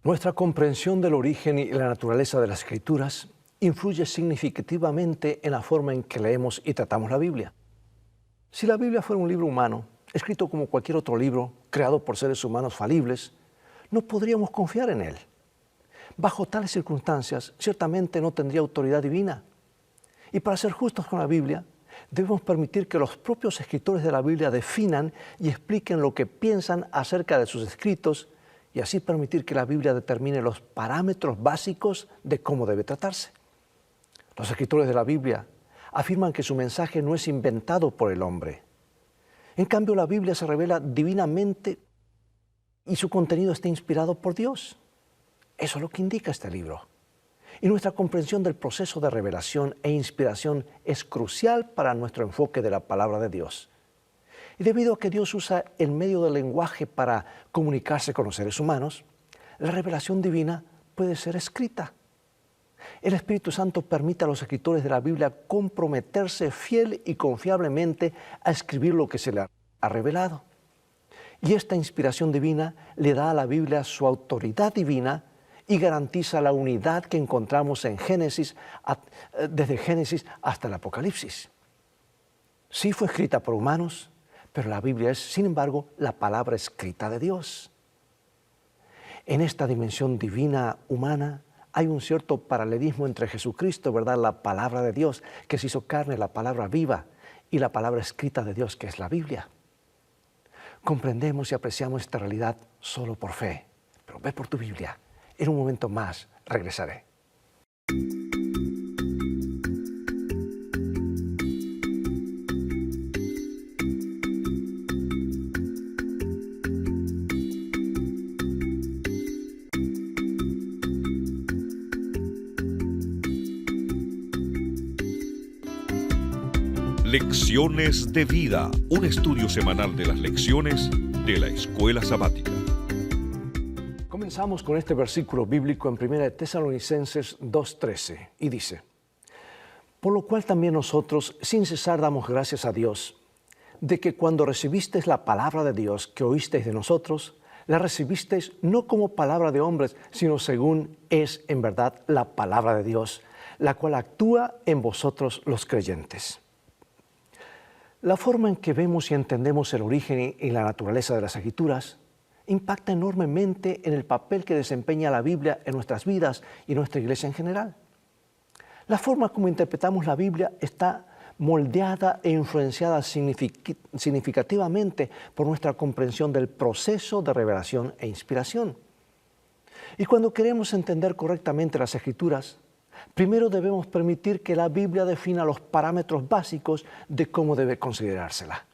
Nuestra comprensión del origen y la naturaleza de las Escrituras influye significativamente en la forma en que leemos y tratamos la Biblia. Si la Biblia fuera un libro humano, escrito como cualquier otro libro, creado por seres humanos falibles, no podríamos confiar en él. Bajo tales circunstancias, ciertamente no tendría autoridad divina. Y para ser justos con la Biblia, debemos permitir que los propios escritores de la Biblia definan y expliquen lo que piensan acerca de sus escritos y así permitir que la Biblia determine los parámetros básicos de cómo debe tratarse. Los escritores de la Biblia afirman que su mensaje no es inventado por el hombre. En cambio, la Biblia se revela divinamente y su contenido está inspirado por Dios. Eso es lo que indica este libro. Y nuestra comprensión del proceso de revelación e inspiración es crucial para nuestro enfoque de la palabra de Dios. Y debido a que Dios usa el medio del lenguaje para comunicarse con los seres humanos, la revelación divina puede ser escrita. El Espíritu Santo permite a los escritores de la Biblia comprometerse fiel y confiablemente a escribir lo que se le ha revelado. Y esta inspiración divina le da a la Biblia su autoridad divina y garantiza la unidad que encontramos en Génesis, desde Génesis hasta el Apocalipsis. Sí fue escrita por humanos, pero la Biblia es, sin embargo, la palabra escrita de Dios. En esta dimensión divina humana hay un cierto paralelismo entre Jesucristo, ¿verdad?, la palabra de Dios, que se hizo carne, la palabra viva, y la palabra escrita de Dios, que es la Biblia. Comprendemos y apreciamos esta realidad solo por fe, pero ve por tu Biblia. En un momento más regresaré. Lecciones de Vida, un estudio semanal de las lecciones de la Escuela Sabática. Comenzamos con este versículo bíblico en 1 Tesalonicenses 2:13 y dice: Por lo cual también nosotros, sin cesar, damos gracias a Dios, de que cuando recibisteis la palabra de Dios que oísteis de nosotros, la recibisteis no como palabra de hombres, sino según es en verdad la palabra de Dios, la cual actúa en vosotros los creyentes. La forma en que vemos y entendemos el origen y la naturaleza de las Escrituras impacta enormemente en el papel que desempeña la Biblia en nuestras vidas y en nuestra iglesia en general. La forma como interpretamos la Biblia está moldeada e influenciada significativamente por nuestra comprensión del proceso de revelación e inspiración. Y cuando queremos entender correctamente las Escrituras, primero debemos permitir que la Biblia defina los parámetros básicos de cómo debe considerársela.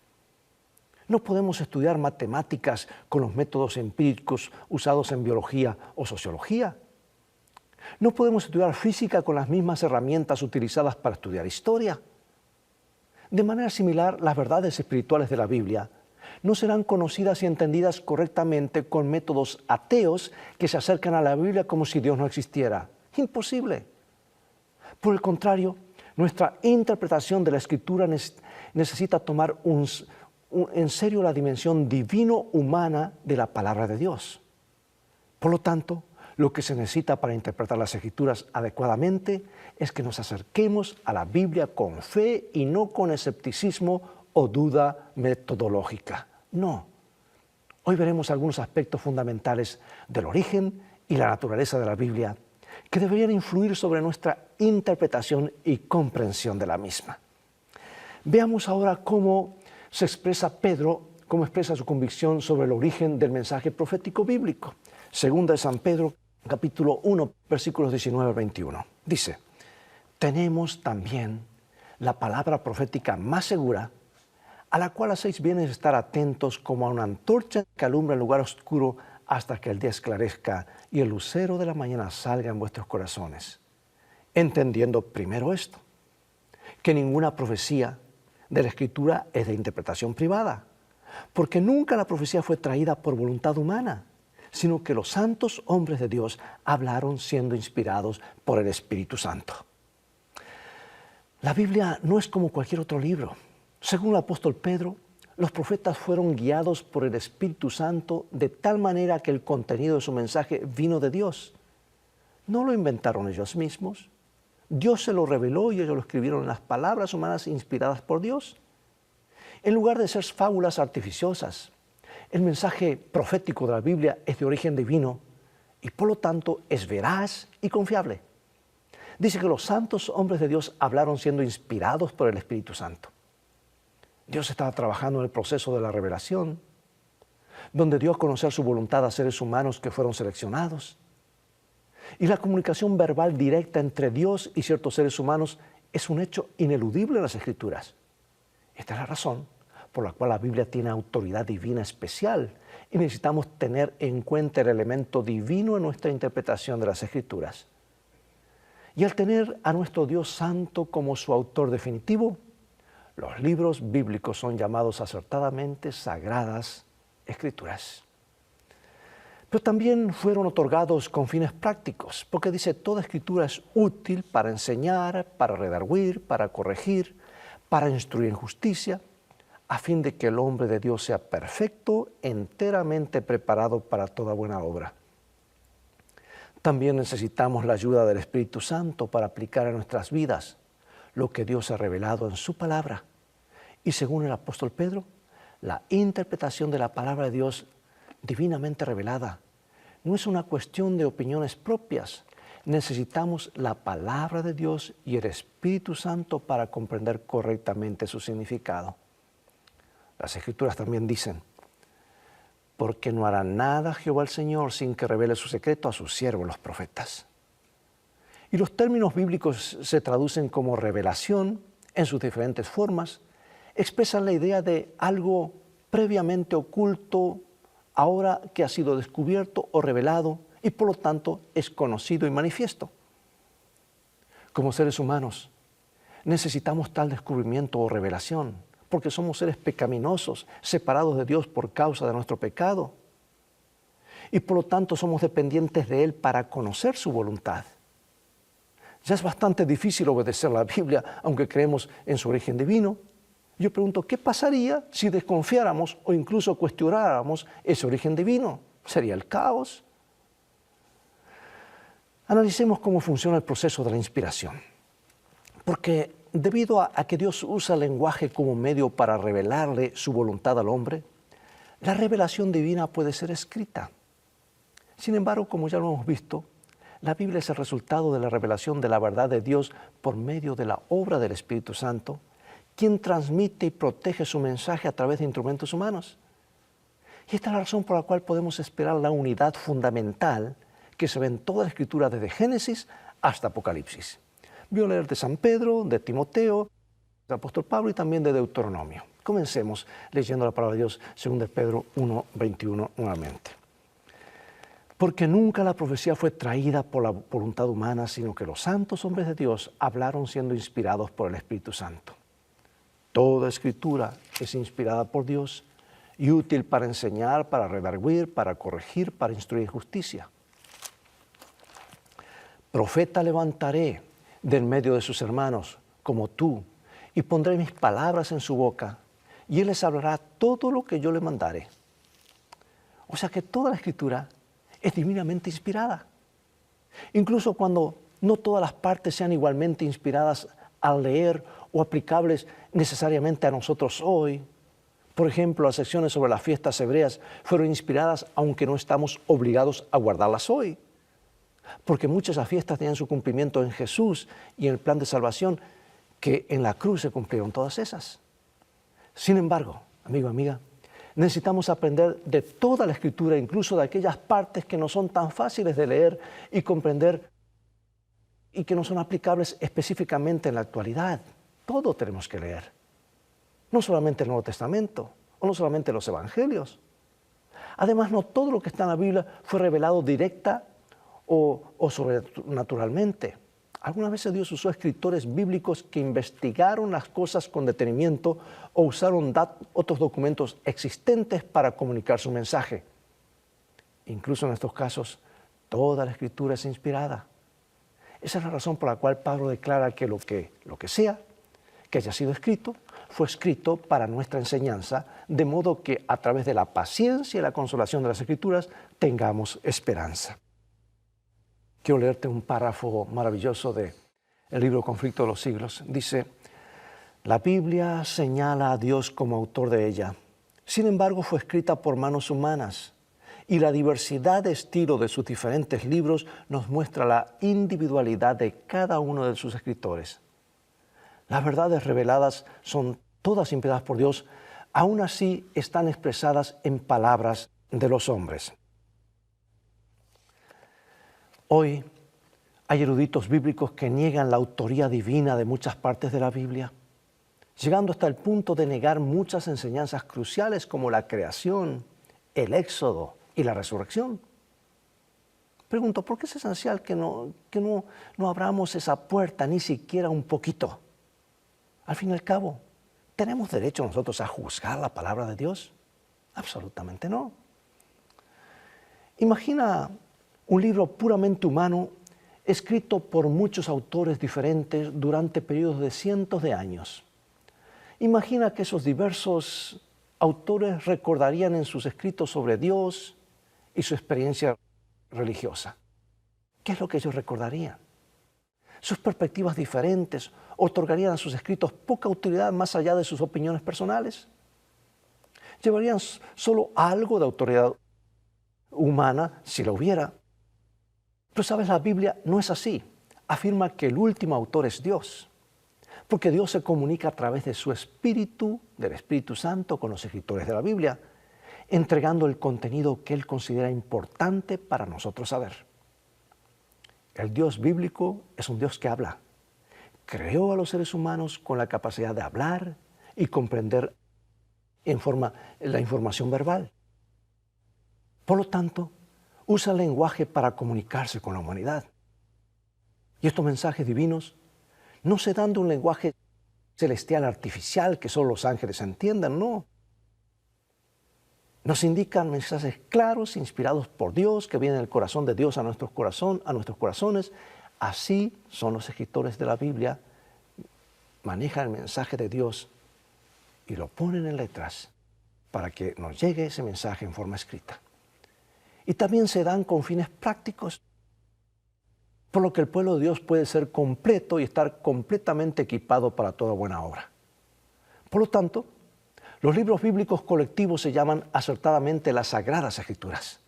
No podemos estudiar matemáticas con los métodos empíricos usados en biología o sociología. No podemos estudiar física con las mismas herramientas utilizadas para estudiar historia. De manera similar, las verdades espirituales de la Biblia no serán conocidas y entendidas correctamente con métodos ateos que se acercan a la Biblia como si Dios no existiera. Imposible. Por el contrario, nuestra interpretación de la Escritura necesita tomar en serio la dimensión divino-humana de la palabra de Dios. Por lo tanto, lo que se necesita para interpretar las Escrituras adecuadamente es que nos acerquemos a la Biblia con fe y no con escepticismo o duda metodológica. No. Hoy veremos algunos aspectos fundamentales del origen y la naturaleza de la Biblia que deberían influir sobre nuestra interpretación y comprensión de la misma. Veamos ahora cómo se expresa Pedro, cómo expresa su convicción sobre el origen del mensaje profético bíblico. Segunda de San Pedro, capítulo 1, versículos 19 al 21. Dice: tenemos también la palabra profética más segura, a la cual hacéis bien en estar atentos como a una antorcha que alumbra en lugar oscuro hasta que el día esclarezca y el lucero de la mañana salga en vuestros corazones. Entendiendo primero esto, que ninguna profecía de la Escritura es de interpretación privada, porque nunca la profecía fue traída por voluntad humana, sino que los santos hombres de Dios hablaron siendo inspirados por el Espíritu Santo. La Biblia no es como cualquier otro libro. Según el apóstol Pedro, Los profetas fueron guiados por el Espíritu Santo de tal manera que el contenido de su mensaje vino de Dios. No lo inventaron ellos mismos. Dios se lo reveló y ellos lo escribieron en las palabras humanas inspiradas por Dios. En lugar de ser fábulas artificiosas, el mensaje profético de la Biblia es de origen divino y por lo tanto es veraz y confiable. Dice que los santos hombres de Dios hablaron siendo inspirados por el Espíritu Santo. Dios estaba trabajando en el proceso de la revelación, donde dio a conocer su voluntad a seres humanos que fueron seleccionados. Y la comunicación verbal directa entre Dios y ciertos seres humanos es un hecho ineludible en las Escrituras. Esta es la razón por la cual la Biblia tiene autoridad divina especial y necesitamos tener en cuenta el elemento divino en nuestra interpretación de las Escrituras. Y al tener a nuestro Dios Santo como su autor definitivo, los libros bíblicos son llamados acertadamente sagradas Escrituras. Pero también fueron otorgados con fines prácticos, porque dice, toda Escritura es útil para enseñar, para redarguir, para corregir, para instruir en justicia, a fin de que el hombre de Dios sea perfecto, enteramente preparado para toda buena obra. También necesitamos la ayuda del Espíritu Santo para aplicar a nuestras vidas lo que Dios ha revelado en su palabra. Y según el apóstol Pedro, la interpretación de la palabra de Dios divinamente revelada no es una cuestión de opiniones propias. Necesitamos la palabra de Dios y el Espíritu Santo para comprender correctamente su significado. Las Escrituras también dicen, porque no hará nada Jehová el Señor sin que revele su secreto a sus siervos los profetas. Y los términos bíblicos se traducen como revelación en sus diferentes formas, expresan la idea de algo previamente oculto, ahora que ha sido descubierto o revelado y por lo tanto es conocido y manifiesto. Como seres humanos, necesitamos tal descubrimiento o revelación, porque somos seres pecaminosos, separados de Dios por causa de nuestro pecado. Y por lo tanto somos dependientes de Él para conocer su voluntad. Ya es bastante difícil obedecer la Biblia, aunque creemos en su origen divino. Yo pregunto, ¿qué pasaría si desconfiáramos o incluso cuestionáramos ese origen divino? ¿Sería el caos? Analicemos cómo funciona el proceso de la inspiración. Porque debido a que Dios usa el lenguaje como medio para revelarle su voluntad al hombre, la revelación divina puede ser escrita. Sin embargo, como ya lo hemos visto, la Biblia es el resultado de la revelación de la verdad de Dios por medio de la obra del Espíritu Santo, quien transmite y protege su mensaje a través de instrumentos humanos. Y esta es la razón por la cual podemos esperar la unidad fundamental que se ve en toda la Escritura desde Génesis hasta Apocalipsis. Voy a leer de San Pedro, de Timoteo, del apóstol Pablo y también de Deuteronomio. Comencemos leyendo la palabra de Dios según de Pedro 1:21 nuevamente. Porque nunca la profecía fue traída por la voluntad humana, sino que los santos hombres de Dios hablaron siendo inspirados por el Espíritu Santo. Toda Escritura es inspirada por Dios y útil para enseñar, para redarguir, para corregir, para instruir en justicia. Profeta levantaré del medio de sus hermanos, como tú, y pondré mis palabras en su boca, y él les hablará todo lo que yo le mandare. O sea que toda la Escritura es divinamente inspirada. Incluso cuando no todas las partes sean igualmente inspiradas al leer o aplicables necesariamente a nosotros hoy. Por ejemplo, las secciones sobre las fiestas hebreas fueron inspiradas aunque no estamos obligados a guardarlas hoy. Porque muchas de las fiestas tenían su cumplimiento en Jesús y en el plan de salvación, que en la cruz se cumplieron todas esas. Sin embargo, amigo, amiga, necesitamos aprender de toda la Escritura, incluso de aquellas partes que no son tan fáciles de leer y comprender y que no son aplicables específicamente en la actualidad. Todo tenemos que leer. No solamente el Nuevo Testamento, o no solamente los Evangelios. Además, no todo lo que está en la Biblia fue revelado directa o sobrenaturalmente. Algunas veces Dios usó escritores bíblicos que investigaron las cosas con detenimiento o usaron otros documentos existentes para comunicar su mensaje. Incluso en estos casos, toda la Escritura es inspirada. Esa es la razón por la cual Pablo declara que lo que sea que haya sido escrito fue escrito para nuestra enseñanza, de modo que a través de la paciencia y la consolación de las Escrituras tengamos esperanza. Quiero leerte un párrafo maravilloso del libro Conflicto de los Siglos. Dice: la Biblia señala a Dios como autor de ella. Sin embargo, fue escrita por manos humanas, y la diversidad de estilo de sus diferentes libros nos muestra la individualidad de cada uno de sus escritores. Las verdades reveladas son todas inspiradas por Dios, aún así están expresadas en palabras de los hombres. Hoy hay eruditos bíblicos que niegan la autoría divina de muchas partes de la Biblia, llegando hasta el punto de negar muchas enseñanzas cruciales como la creación, el éxodo y la resurrección. Pregunto, ¿por qué es esencial que no abramos esa puerta ni siquiera un poquito? Al fin y al cabo, ¿tenemos derecho nosotros a juzgar la palabra de Dios? Absolutamente no. Imagina un libro puramente humano escrito por muchos autores diferentes durante periodos de cientos de años. Imagina que esos diversos autores recordarían en sus escritos sobre Dios y su experiencia religiosa. ¿Qué es lo que ellos recordarían? Sus perspectivas diferentes otorgarían a sus escritos poca utilidad más allá de sus opiniones personales. Llevarían solo algo de autoridad humana, si la hubiera. Pero sabes, la Biblia no es así. Afirma que el último autor es Dios, porque Dios se comunica a través de su Espíritu, del Espíritu Santo, con los escritores de la Biblia, entregando el contenido que Él considera importante para nosotros saber. El Dios bíblico es un Dios que habla. Creó a los seres humanos con la capacidad de hablar y comprender la información verbal. Por lo tanto, usa el lenguaje para comunicarse con la humanidad. Y estos mensajes divinos no se dan de un lenguaje celestial artificial que solo los ángeles entiendan, no. Nos indican mensajes claros, inspirados por Dios, que vienen del corazón de Dios a nuestros corazones. Así son los escritores de la Biblia. Manejan el mensaje de Dios y lo ponen en letras para que nos llegue ese mensaje en forma escrita. Y también se dan con fines prácticos, por lo que el pueblo de Dios puede ser completo y estar completamente equipado para toda buena obra. Por lo tanto, los libros bíblicos colectivos se llaman acertadamente las Sagradas Escrituras.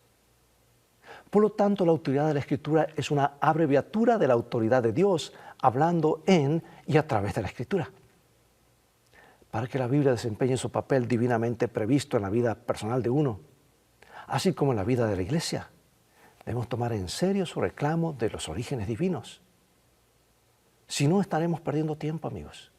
Por lo tanto, la autoridad de la Escritura es una abreviatura de la autoridad de Dios, hablando en y a través de la Escritura. Para que la Biblia desempeñe su papel divinamente previsto en la vida personal de uno, así como en la vida de la Iglesia, debemos tomar en serio su reclamo de los orígenes divinos. Si no, estaremos perdiendo tiempo, amigos.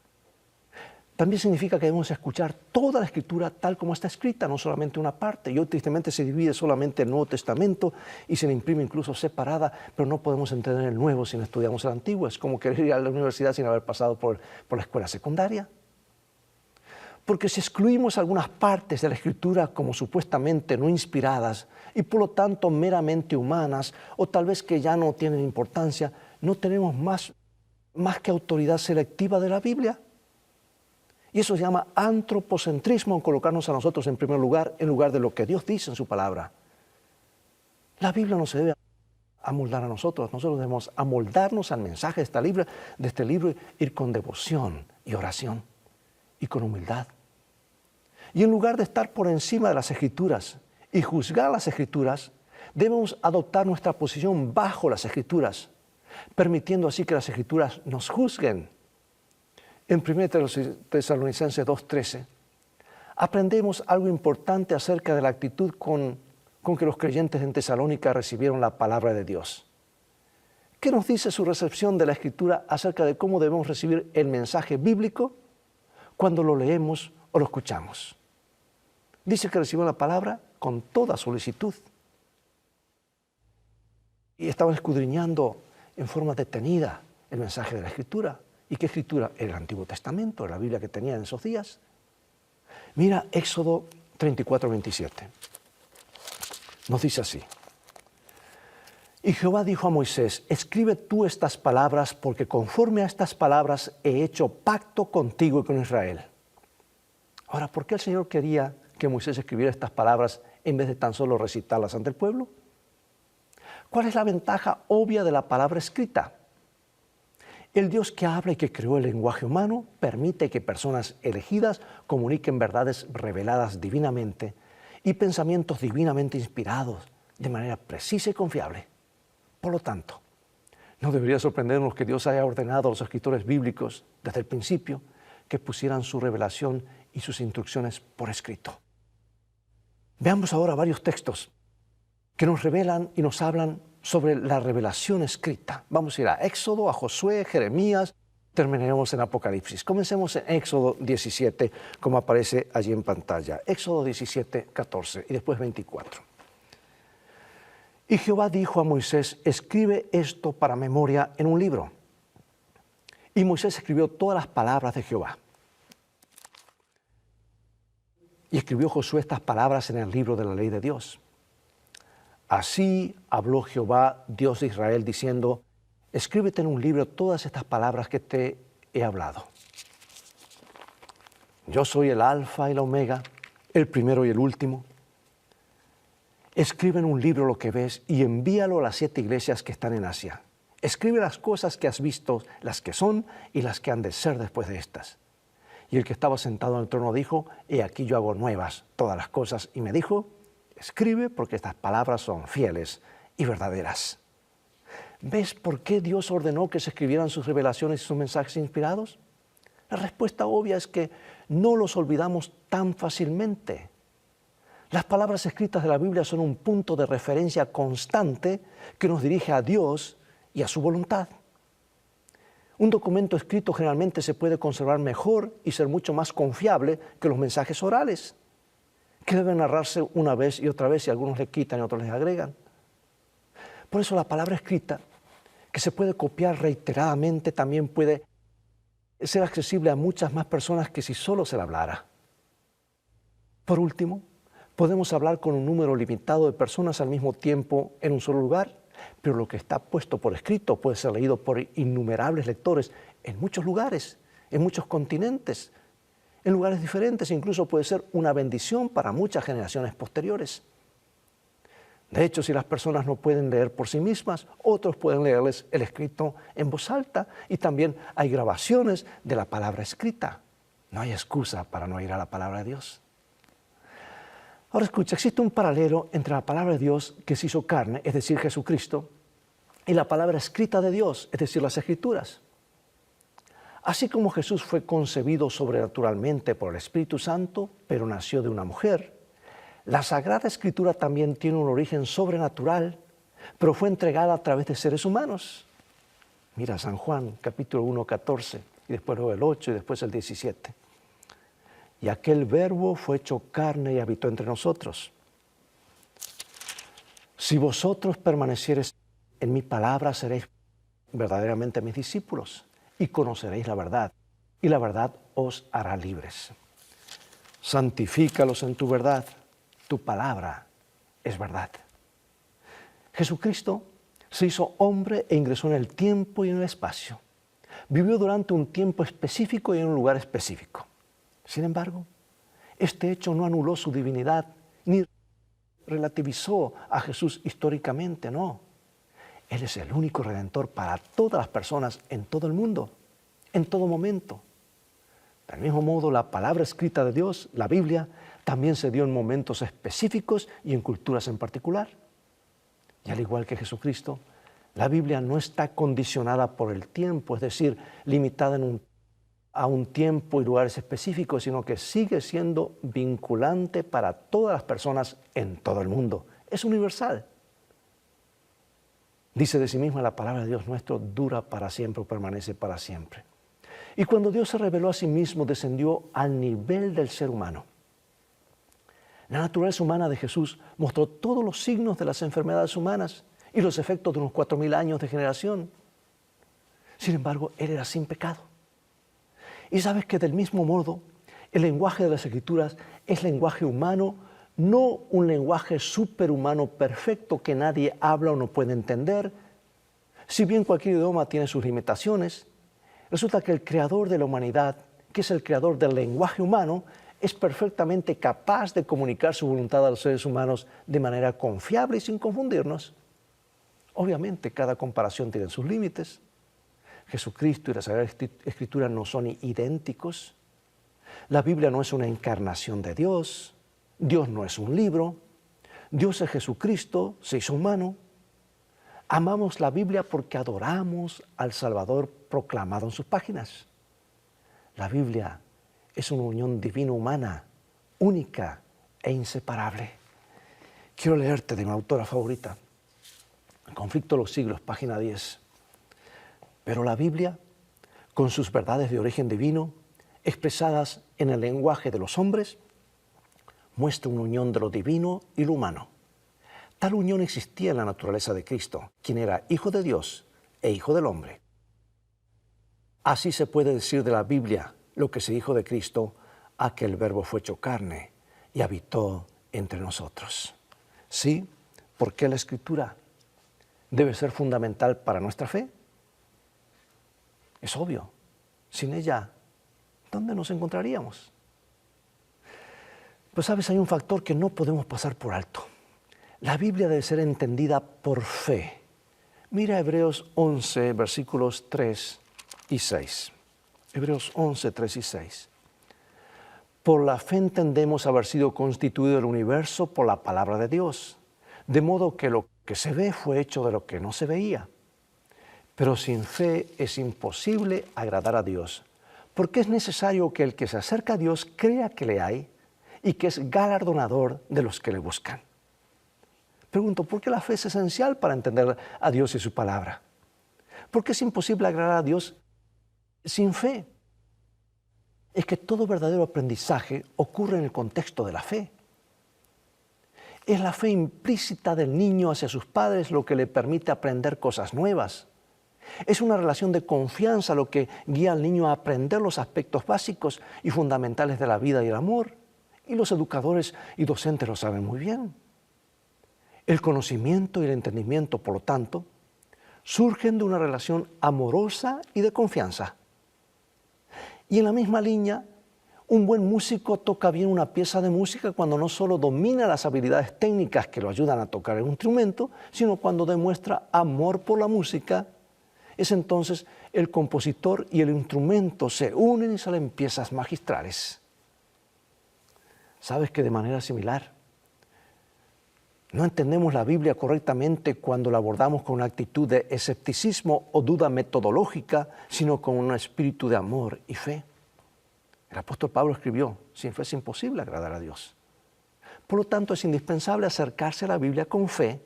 También significa que debemos escuchar toda la Escritura tal como está escrita, no solamente una parte. Y hoy tristemente se divide solamente el Nuevo Testamento y se le imprime incluso separada, pero no podemos entender el Nuevo si no estudiamos el Antiguo. Es como querer ir a la universidad sin haber pasado por la escuela secundaria. Porque si excluimos algunas partes de la Escritura como supuestamente no inspiradas y por lo tanto meramente humanas o tal vez que ya no tienen importancia, no tenemos más que autoridad selectiva de la Biblia. Y eso se llama antropocentrismo, colocarnos a nosotros en primer lugar en lugar de lo que Dios dice en su palabra. La Biblia no se debe amoldar a nosotros debemos amoldarnos al mensaje de este libro, ir con devoción y oración y con humildad. Y en lugar de estar por encima de las Escrituras y juzgar las Escrituras, debemos adoptar nuestra posición bajo las Escrituras, permitiendo así que las Escrituras nos juzguen. En 1 Tesalonicenses 2:13 aprendemos algo importante acerca de la actitud con que los creyentes en Tesalónica recibieron la palabra de Dios. ¿Qué nos dice su recepción de la Escritura acerca de cómo debemos recibir el mensaje bíblico cuando lo leemos o lo escuchamos? Dice que recibió la palabra con toda solicitud. Y estaban escudriñando en forma detenida el mensaje de la Escritura. ¿Y qué Escritura? El Antiguo Testamento, la Biblia que tenían en esos días. Mira Éxodo 34:27. Nos dice así. Y Jehová dijo a Moisés, escribe tú estas palabras porque conforme a estas palabras he hecho pacto contigo y con Israel. Ahora, ¿por qué el Señor quería que Moisés escribiera estas palabras en vez de tan solo recitarlas ante el pueblo? ¿Cuál es la ventaja obvia de la palabra escrita? El Dios que habla y que creó el lenguaje humano permite que personas elegidas comuniquen verdades reveladas divinamente y pensamientos divinamente inspirados de manera precisa y confiable. Por lo tanto, no debería sorprendernos que Dios haya ordenado a los escritores bíblicos desde el principio que pusieran su revelación y sus instrucciones por escrito. Veamos ahora varios textos que nos revelan y nos hablan sobre la revelación escrita. Vamos a ir a Éxodo, a Josué, Jeremías, terminaremos en Apocalipsis. Comencemos en Éxodo 17, como aparece allí en pantalla. Éxodo 17, 14 y después 24. Y Jehová dijo a Moisés, escribe esto para memoria en un libro. Y Moisés escribió todas las palabras de Jehová. Y escribió Josué estas palabras en el libro de la ley de Dios. Así habló Jehová, Dios de Israel, diciendo, escríbete en un libro todas estas palabras que te he hablado. Yo soy el Alfa y la Omega, el primero y el último. Escribe en un libro lo que ves y envíalo a las 7 iglesias que están en Asia. Escribe las cosas que has visto, las que son y las que han de ser después de estas. Y el que estaba sentado en el trono dijo, he aquí yo hago nuevas todas las cosas. Y me dijo, escribe porque estas palabras son fieles y verdaderas. ¿Ves por qué Dios ordenó que se escribieran sus revelaciones y sus mensajes inspirados? La respuesta obvia es que no los olvidamos tan fácilmente. Las palabras escritas de la Biblia son un punto de referencia constante que nos dirige a Dios y a su voluntad. Un documento escrito generalmente se puede conservar mejor y ser mucho más confiable que los mensajes orales, que deben narrarse una vez y otra vez y algunos le quitan y otros les agregan. Por eso la palabra escrita, que se puede copiar reiteradamente, también puede ser accesible a muchas más personas que si solo se la hablara. Por último, podemos hablar con un número limitado de personas al mismo tiempo en un solo lugar, pero lo que está puesto por escrito puede ser leído por innumerables lectores en muchos lugares, en muchos continentes, en lugares diferentes, incluso puede ser una bendición para muchas generaciones posteriores. De hecho, si las personas no pueden leer por sí mismas, otros pueden leerles el escrito en voz alta y también hay grabaciones de la palabra escrita. No hay excusa para no ir a la palabra de Dios. Ahora escucha, existe un paralelo entre la palabra de Dios que se hizo carne, es decir, Jesucristo, y la palabra escrita de Dios, es decir, las Escrituras. Así como Jesús fue concebido sobrenaturalmente por el Espíritu Santo, pero nació de una mujer, la Sagrada Escritura también tiene un origen sobrenatural, pero fue entregada a través de seres humanos. Mira San Juan, capítulo 1, 14, y después luego el 8 y después el 17. Y aquel verbo fue hecho carne y habitó entre nosotros. Si vosotros permaneciereis en mi palabra, seréis verdaderamente mis discípulos y conoceréis la verdad, y la verdad os hará libres. Santifícalos en tu verdad, tu palabra es verdad. Jesucristo se hizo hombre e ingresó en el tiempo y en el espacio. Vivió durante un tiempo específico y en un lugar específico. Sin embargo, este hecho no anuló su divinidad ni relativizó a Jesús históricamente, no. Él es el único redentor para todas las personas en todo el mundo, en todo momento. Del mismo modo, la palabra escrita de Dios, la Biblia, también se dio en momentos específicos y en culturas en particular. Y al igual que Jesucristo, la Biblia no está condicionada por el tiempo, es decir, limitada a un tiempo y lugares específicos, sino que sigue siendo vinculante para todas las personas en todo el mundo. Es universal. Dice de sí misma la palabra de Dios nuestro, dura para siempre o permanece para siempre. Y cuando Dios se reveló a sí mismo, descendió al nivel del ser humano. La naturaleza humana de Jesús mostró todos los signos de las enfermedades humanas y los efectos de unos 4.000 años de generación. Sin embargo, Él era sin pecado. Y sabes que del mismo modo, el lenguaje de las Escrituras es lenguaje humano, no un lenguaje superhumano perfecto que nadie habla o no puede entender. Si bien cualquier idioma tiene sus limitaciones, resulta que el creador de la humanidad, que es el creador del lenguaje humano, es perfectamente capaz de comunicar su voluntad a los seres humanos de manera confiable y sin confundirnos. Obviamente, cada comparación tiene sus límites. Jesucristo y la Sagrada Escritura no son idénticos. La Biblia no es una encarnación de Dios. Dios no es un libro. Dios es Jesucristo, se hizo humano. Amamos la Biblia porque adoramos al Salvador proclamado en sus páginas. La Biblia es una unión divino-humana, única e inseparable. Quiero leerte de mi autora favorita, El conflicto de los siglos, página 10. Pero la Biblia, con sus verdades de origen divino, expresadas en el lenguaje de los hombres, muestra una unión de lo divino y lo humano. Tal unión existía en la naturaleza de Cristo, quien era Hijo de Dios e Hijo del hombre. Así se puede decir de la Biblia lo que se dijo de Cristo, a que el Verbo fue hecho carne y habitó entre nosotros. Sí, ¿por qué la Escritura debe ser fundamental para nuestra fe? Es obvio. Sin ella, ¿dónde nos encontraríamos? Pues sabes, hay un factor que no podemos pasar por alto. La Biblia debe ser entendida por fe. Mira Hebreos 11, versículos 3 y 6. Hebreos 11, 3 y 6. Por la fe entendemos haber sido constituido el universo por la palabra de Dios, de modo que lo que se ve fue hecho de lo que no se veía. Pero sin fe es imposible agradar a Dios, porque es necesario que el que se acerca a Dios crea que le hay y que es galardonador de los que le buscan. Pregunto, ¿por qué la fe es esencial para entender a Dios y su palabra? ¿Por qué es imposible agradar a Dios sin fe? Es que todo verdadero aprendizaje ocurre en el contexto de la fe. Es la fe implícita del niño hacia sus padres lo que le permite aprender cosas nuevas. Es una relación de confianza lo que guía al niño a aprender los aspectos básicos y fundamentales de la vida y el amor. Y los educadores y docentes lo saben muy bien. El conocimiento y el entendimiento, por lo tanto, surgen de una relación amorosa y de confianza. Y en la misma línea, un buen músico toca bien una pieza de música cuando no solo domina las habilidades técnicas que lo ayudan a tocar el instrumento, sino cuando demuestra amor por la música. Es entonces el compositor y el instrumento se unen y salen piezas magistrales. ¿Sabes que de manera similar no entendemos la Biblia correctamente cuando la abordamos con una actitud de escepticismo o duda metodológica, sino con un espíritu de amor y fe? El apóstol Pablo escribió, sin fe es imposible agradar a Dios. Por lo tanto, es indispensable acercarse a la Biblia con fe,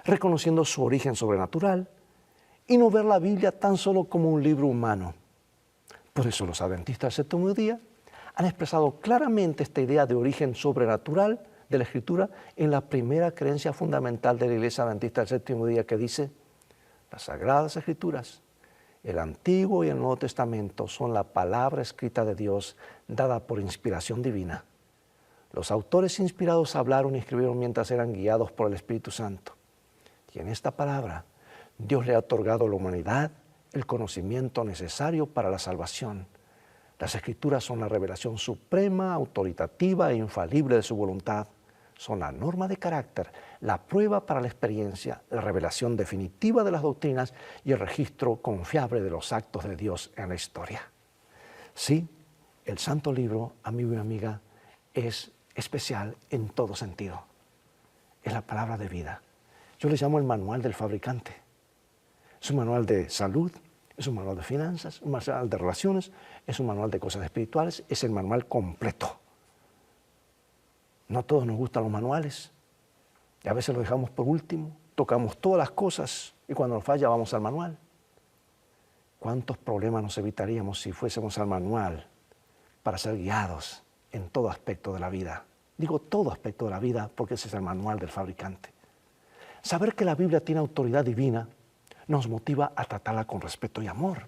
reconociendo su origen sobrenatural y no ver la Biblia tan solo como un libro humano. Por eso los adventistas del séptimo día han expresado claramente esta idea de origen sobrenatural de la Escritura en la primera creencia fundamental de la Iglesia Adventista del séptimo día, que dice: las Sagradas Escrituras, el Antiguo y el Nuevo Testamento, son la palabra escrita de Dios dada por inspiración divina. Los autores inspirados hablaron y escribieron mientras eran guiados por el Espíritu Santo. Y en esta palabra, Dios le ha otorgado a la humanidad el conocimiento necesario para la salvación. Las Escrituras son la revelación suprema, autoritativa e infalible de su voluntad. Son la norma de carácter, la prueba para la experiencia, la revelación definitiva de las doctrinas y el registro confiable de los actos de Dios en la historia. Sí, el Santo Libro, amigo y amiga, es especial en todo sentido. Es la palabra de vida. Yo le llamo el manual del fabricante. Es un manual de salud, es un manual de finanzas, un manual de relaciones, es un manual de cosas espirituales, es el manual completo. No a todos nos gustan los manuales y a veces los dejamos por último, tocamos todas las cosas y cuando nos falla vamos al manual. ¿Cuántos problemas nos evitaríamos si fuésemos al manual para ser guiados en todo aspecto de la vida? Digo todo aspecto de la vida porque ese es el manual del fabricante. Saber que la Biblia tiene autoridad divina nos motiva a tratarla con respeto y amor.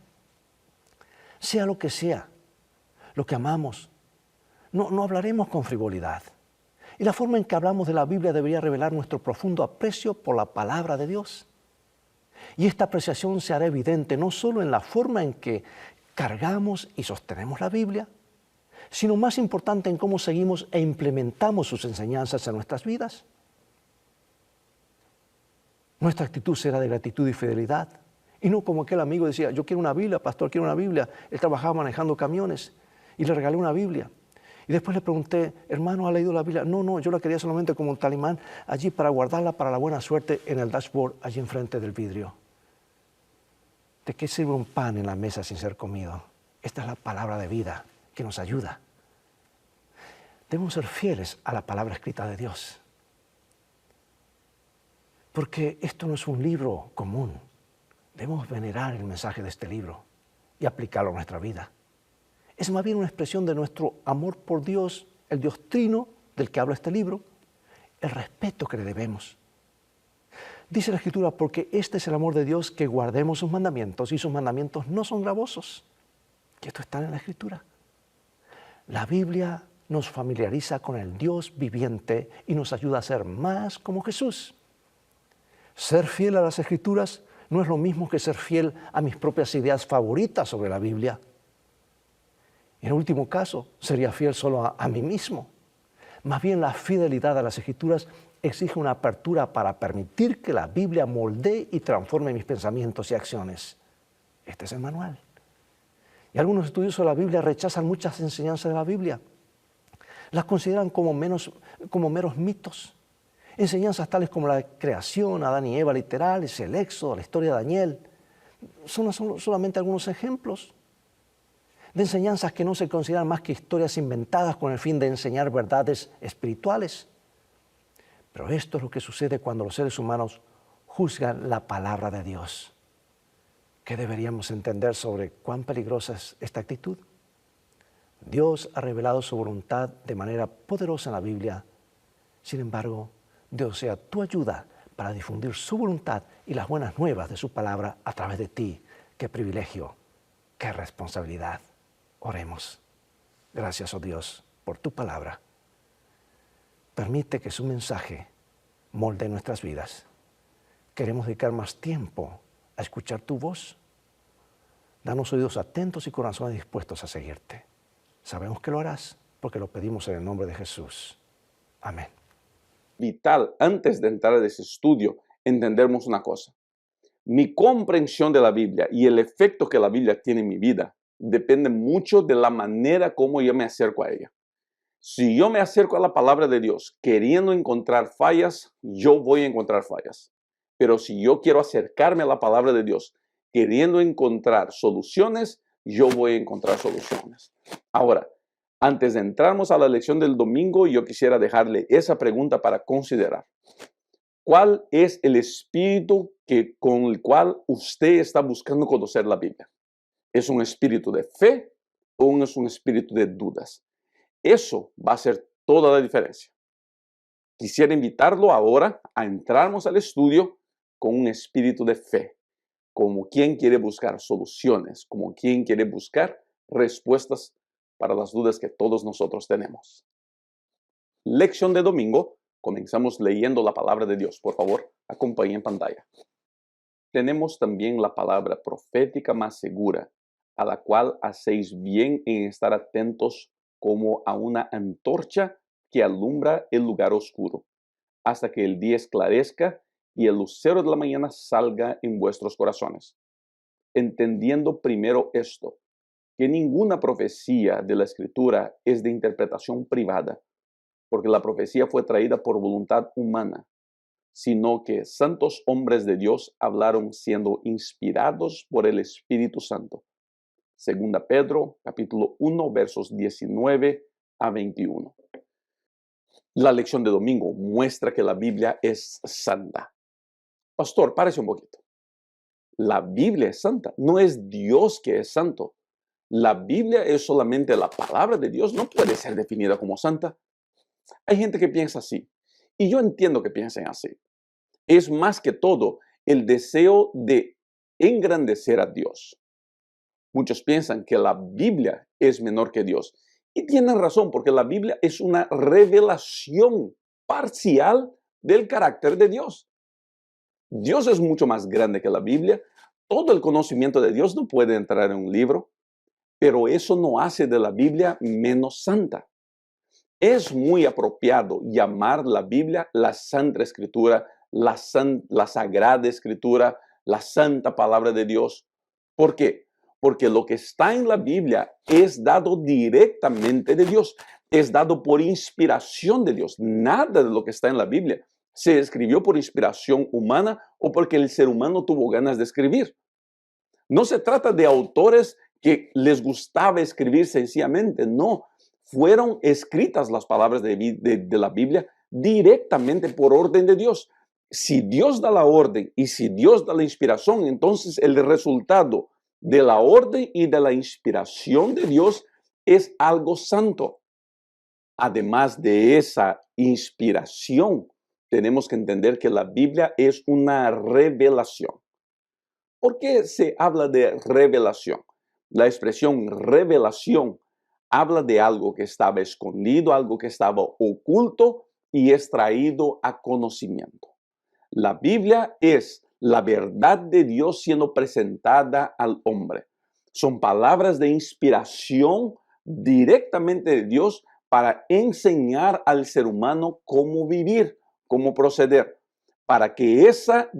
Sea lo que amamos, no hablaremos con frivolidad. Y la forma en que hablamos de la Biblia debería revelar nuestro profundo aprecio por la palabra de Dios. Y esta apreciación se hará evidente no solo en la forma en que cargamos y sostenemos la Biblia, sino más importante en cómo seguimos e implementamos sus enseñanzas en nuestras vidas. Nuestra actitud será de gratitud y fidelidad, y no como aquel amigo decía, yo quiero una Biblia, pastor, quiero una Biblia. Él trabajaba manejando camiones y le regalé una Biblia. Y después le pregunté, hermano, ¿ha leído la Biblia? No, yo la quería solamente como un talismán allí para guardarla para la buena suerte en el dashboard, allí enfrente del vidrio. ¿De qué sirve un pan en la mesa sin ser comido? Esta es la palabra de vida que nos ayuda. Debemos ser fieles a la palabra escrita de Dios. Porque esto no es un libro común. Debemos venerar el mensaje de este libro y aplicarlo a nuestra vida. Es más bien una expresión de nuestro amor por Dios, el Dios trino del que habla este libro, el respeto que le debemos. Dice la Escritura, porque este es el amor de Dios, que guardemos sus mandamientos, y sus mandamientos no son gravosos. Y esto está en la Escritura. La Biblia nos familiariza con el Dios viviente y nos ayuda a ser más como Jesús. Ser fiel a las Escrituras no es lo mismo que ser fiel a mis propias ideas favoritas sobre la Biblia. En último caso, sería fiel solo a mí mismo. Más bien, la fidelidad a las Escrituras exige una apertura para permitir que la Biblia moldee y transforme mis pensamientos y acciones. Este es el manual. Y algunos estudiosos de la Biblia rechazan muchas enseñanzas de la Biblia. Las consideran como meros mitos. Enseñanzas tales como la creación, Adán y Eva literales, el Éxodo, la historia de Daniel, son solamente algunos ejemplos de enseñanzas que no se consideran más que historias inventadas con el fin de enseñar verdades espirituales. Pero esto es lo que sucede cuando los seres humanos juzgan la palabra de Dios. ¿Qué deberíamos entender sobre cuán peligrosa es esta actitud? Dios ha revelado su voluntad de manera poderosa en la Biblia. Sin embargo, Dios desea tu ayuda para difundir su voluntad y las buenas nuevas de su palabra a través de ti. ¡Qué privilegio! ¡Qué responsabilidad! Oremos. Gracias, oh Dios, por tu palabra. Permite que su mensaje molde nuestras vidas. Queremos dedicar más tiempo a escuchar tu voz. Danos oídos atentos y corazones dispuestos a seguirte. Sabemos que lo harás porque lo pedimos en el nombre de Jesús. Amén. Vital, antes de entrar a ese estudio, entendemos una cosa. Mi comprensión de la Biblia y el efecto que la Biblia tiene en mi vida depende mucho de la manera como yo me acerco a ella. Si yo me acerco a la palabra de Dios queriendo encontrar fallas, yo voy a encontrar fallas. Pero si yo quiero acercarme a la palabra de Dios queriendo encontrar soluciones, yo voy a encontrar soluciones. Ahora, antes de entrarnos a la lección del domingo, yo quisiera dejarle esa pregunta para considerar. ¿Cuál es el espíritu con el cual usted está buscando conocer la Biblia? ¿Es un espíritu de fe o es un espíritu de dudas? Eso va a hacer toda la diferencia. Quisiera invitarlo ahora a entrarnos al estudio con un espíritu de fe, como quien quiere buscar soluciones, como quien quiere buscar respuestas para las dudas que todos nosotros tenemos. Lección de domingo. Comenzamos leyendo la palabra de Dios. Por favor, acompañe en pantalla. Tenemos también la palabra profética más segura, a la cual hacéis bien en estar atentos como a una antorcha que alumbra el lugar oscuro, hasta que el día esclarezca y el lucero de la mañana salga en vuestros corazones. Entendiendo primero esto, que ninguna profecía de la Escritura es de interpretación privada, porque la profecía fue traída por voluntad humana, sino que santos hombres de Dios hablaron siendo inspirados por el Espíritu Santo. Segunda Pedro, capítulo 1, versos 19 a 21. La lección de domingo muestra que la Biblia es santa. Pastor, párese un poquito. La Biblia es santa, no es Dios que es santo. La Biblia es solamente la palabra de Dios, no puede ser definida como santa. Hay gente que piensa así, y yo entiendo que piensen así. Es más que todo el deseo de engrandecer a Dios. Muchos piensan que la Biblia es menor que Dios. Y tienen razón, porque la Biblia es una revelación parcial del carácter de Dios. Dios es mucho más grande que la Biblia. Todo el conocimiento de Dios no puede entrar en un libro. pero eso no hace de la Biblia menos santa. Es muy apropiado llamar la Biblia la Santa Escritura, la Sagrada Escritura, la Santa Palabra de Dios. ¿Por qué? Porque lo que está en la Biblia es dado directamente de Dios, es dado por inspiración de Dios. Nada de lo que está en la Biblia se escribió por inspiración humana o porque el ser humano tuvo ganas de escribir. No se trata de autores que les gustaba escribir sencillamente, no. Fueron escritas las palabras de la Biblia directamente por orden de Dios. Si Dios da la orden y si Dios da la inspiración, entonces el resultado de la orden y de la inspiración de Dios es algo santo. Además de esa inspiración, tenemos que entender que la Biblia es una revelación. ¿Por qué se habla de revelación? La expresión revelación habla de algo que estaba escondido, algo que estaba oculto y es traído a conocimiento. La Biblia es la verdad de Dios siendo presentada al hombre. Son palabras de inspiración directamente de Dios para enseñar al ser humano cómo vivir, cómo proceder, para que esa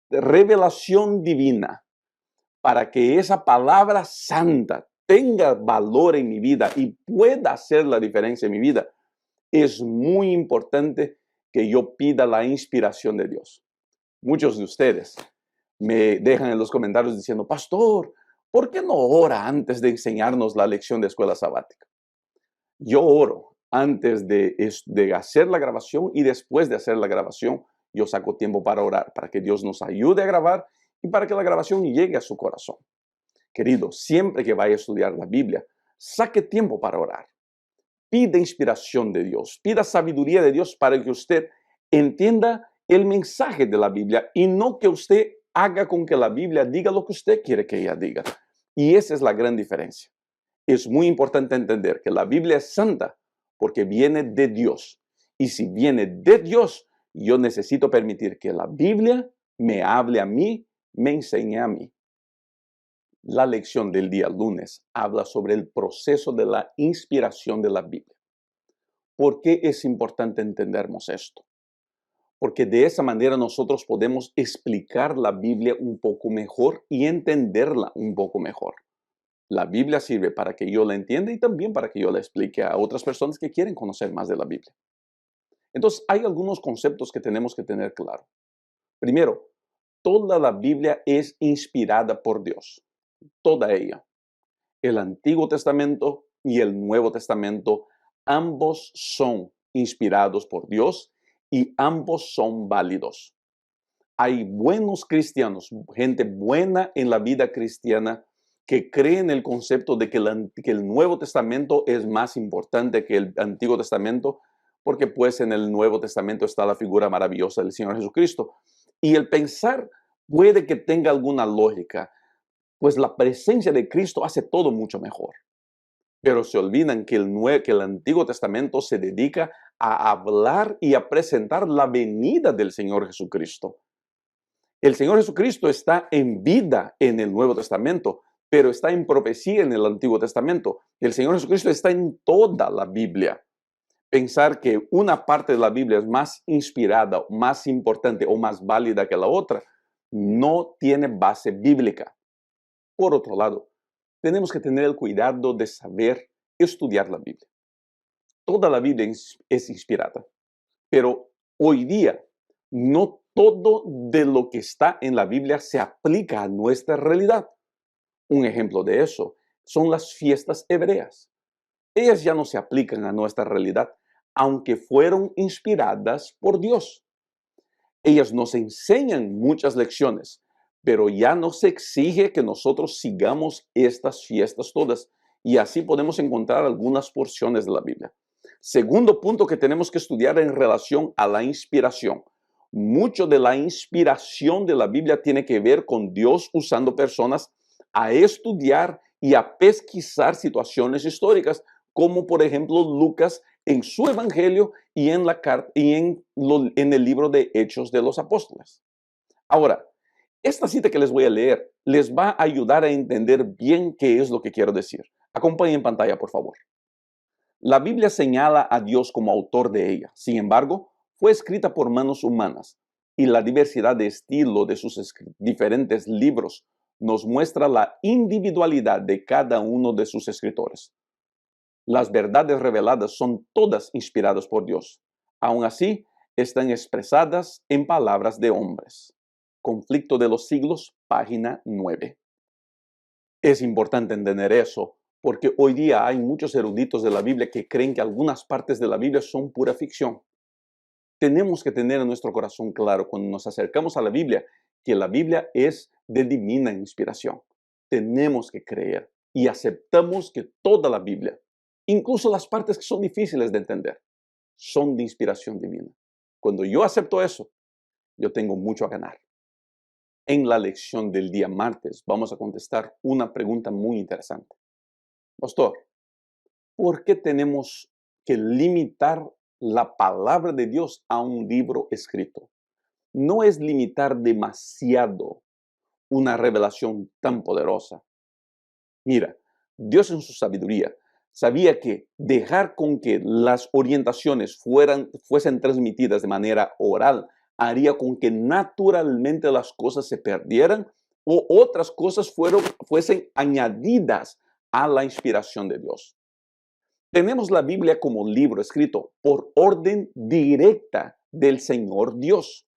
revelación divina, para que esa palabra santa tenga valor en mi vida y pueda hacer la diferencia en mi vida, es muy importante que yo pida la inspiración de Dios. Muchos de ustedes me dejan en los comentarios diciendo, pastor, ¿por qué no ora antes de enseñarnos la lección de escuela sabática? Yo oro antes de hacer la grabación y después de hacer la grabación, yo saco tiempo para orar, para que Dios nos ayude a grabar y para que la grabación llegue a su corazón. Querido, siempre que vaya a estudiar la Biblia, saque tiempo para orar. Pida inspiración de Dios, pida sabiduría de Dios para que usted entienda el mensaje de la Biblia y no que usted haga con que la Biblia diga lo que usted quiere que ella diga. Y esa es la gran diferencia. Es muy importante entender que la Biblia es santa porque viene de Dios. Y si viene de Dios, yo necesito permitir que la Biblia me hable a mí, me enseñe a mí. La lección del día lunes habla sobre el proceso de la inspiración de la Biblia. ¿Por qué es importante entendernos esto? Porque de esa manera nosotros podemos explicar la Biblia un poco mejor y entenderla un poco mejor. La Biblia sirve para que yo la entienda y también para que yo la explique a otras personas que quieren conocer más de la Biblia. Entonces, hay algunos conceptos que tenemos que tener claro. Primero, toda la Biblia es inspirada por Dios. Toda ella. El Antiguo Testamento y el Nuevo Testamento, ambos son inspirados por Dios y ambos son válidos. Hay buenos cristianos, gente buena en la vida cristiana, que creen el concepto de que el Nuevo Testamento es más importante que el Antiguo Testamento, porque pues en el Nuevo Testamento está la figura maravillosa del Señor Jesucristo. Y el pensar puede que tenga alguna lógica, pues la presencia de Cristo hace todo mucho mejor. Pero se olvidan que el Antiguo Testamento se dedica a hablar y a presentar la venida del Señor Jesucristo. El Señor Jesucristo está en vida en el Nuevo Testamento, pero está en profecía en el Antiguo Testamento. El Señor Jesucristo está en toda la Biblia. Pensar que una parte de la Biblia es más inspirada, más importante o más válida que la otra, no tiene base bíblica. Por otro lado, tenemos que tener el cuidado de saber estudiar la Biblia. Toda la Biblia es inspirada, pero hoy día no todo de lo que está en la Biblia se aplica a nuestra realidad. Un ejemplo de eso son las fiestas hebreas. Ellas ya no se aplican a nuestra realidad, aunque fueron inspiradas por Dios. Ellas nos enseñan muchas lecciones, pero ya no se exige que nosotros sigamos estas fiestas todas. Y así podemos encontrar algunas porciones de la Biblia. Segundo punto que tenemos que estudiar en relación a la inspiración. Mucho de la inspiración de la Biblia tiene que ver con Dios usando personas a estudiar y a pesquisar situaciones históricas, como por ejemplo Lucas en su evangelio y en el libro de Hechos de los Apóstoles. Ahora, esta cita que les voy a leer les va a ayudar a entender bien qué es lo que quiero decir. Acompáñenme en pantalla, por favor. La Biblia señala a Dios como autor de ella. Sin embargo, fue escrita por manos humanas y la diversidad de estilo de sus diferentes libros nos muestra la individualidad de cada uno de sus escritores. Las verdades reveladas son todas inspiradas por Dios. Aún así, están expresadas en palabras de hombres. Conflicto de los siglos, página 9. Es importante entender eso, porque hoy día hay muchos eruditos de la Biblia que creen que algunas partes de la Biblia son pura ficción. Tenemos que tener en nuestro corazón claro cuando nos acercamos a la Biblia que la Biblia es de divina inspiración. Tenemos que creer y aceptamos que toda la Biblia, incluso las partes que son difíciles de entender, son de inspiración divina. Cuando yo acepto eso, yo tengo mucho a ganar. En la lección del día martes vamos a contestar una pregunta muy interesante. Pastor, ¿por qué tenemos que limitar la palabra de Dios a un libro escrito? No es limitar demasiado una revelación tan poderosa. Mira, Dios en su sabiduría sabía que dejar con que las orientaciones fuesen transmitidas de manera oral haría con que naturalmente las cosas se perdieran o otras cosas fuesen añadidas a la inspiración de Dios. Tenemos la Biblia como libro escrito por orden directa del Señor Dios.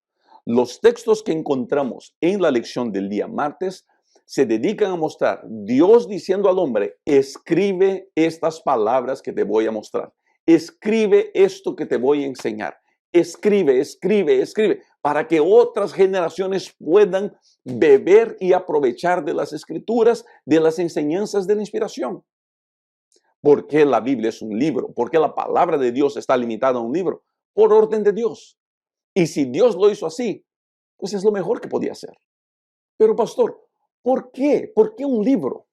Los textos que encontramos en la lección del día martes se dedican a mostrar Dios diciendo al hombre, escribe estas palabras que te voy a mostrar. Escribe esto que te voy a enseñar. Escribe, escribe, escribe, para que otras generaciones puedan beber y aprovechar de las escrituras, de las enseñanzas de la inspiración. ¿Por qué la Biblia es un libro? ¿Por qué la palabra de Dios está limitada a un libro? Por orden de Dios. Y si Dios lo hizo así, pues es lo mejor que podía hacer. Pero pastor, ¿por qué? ¿Por qué un libro?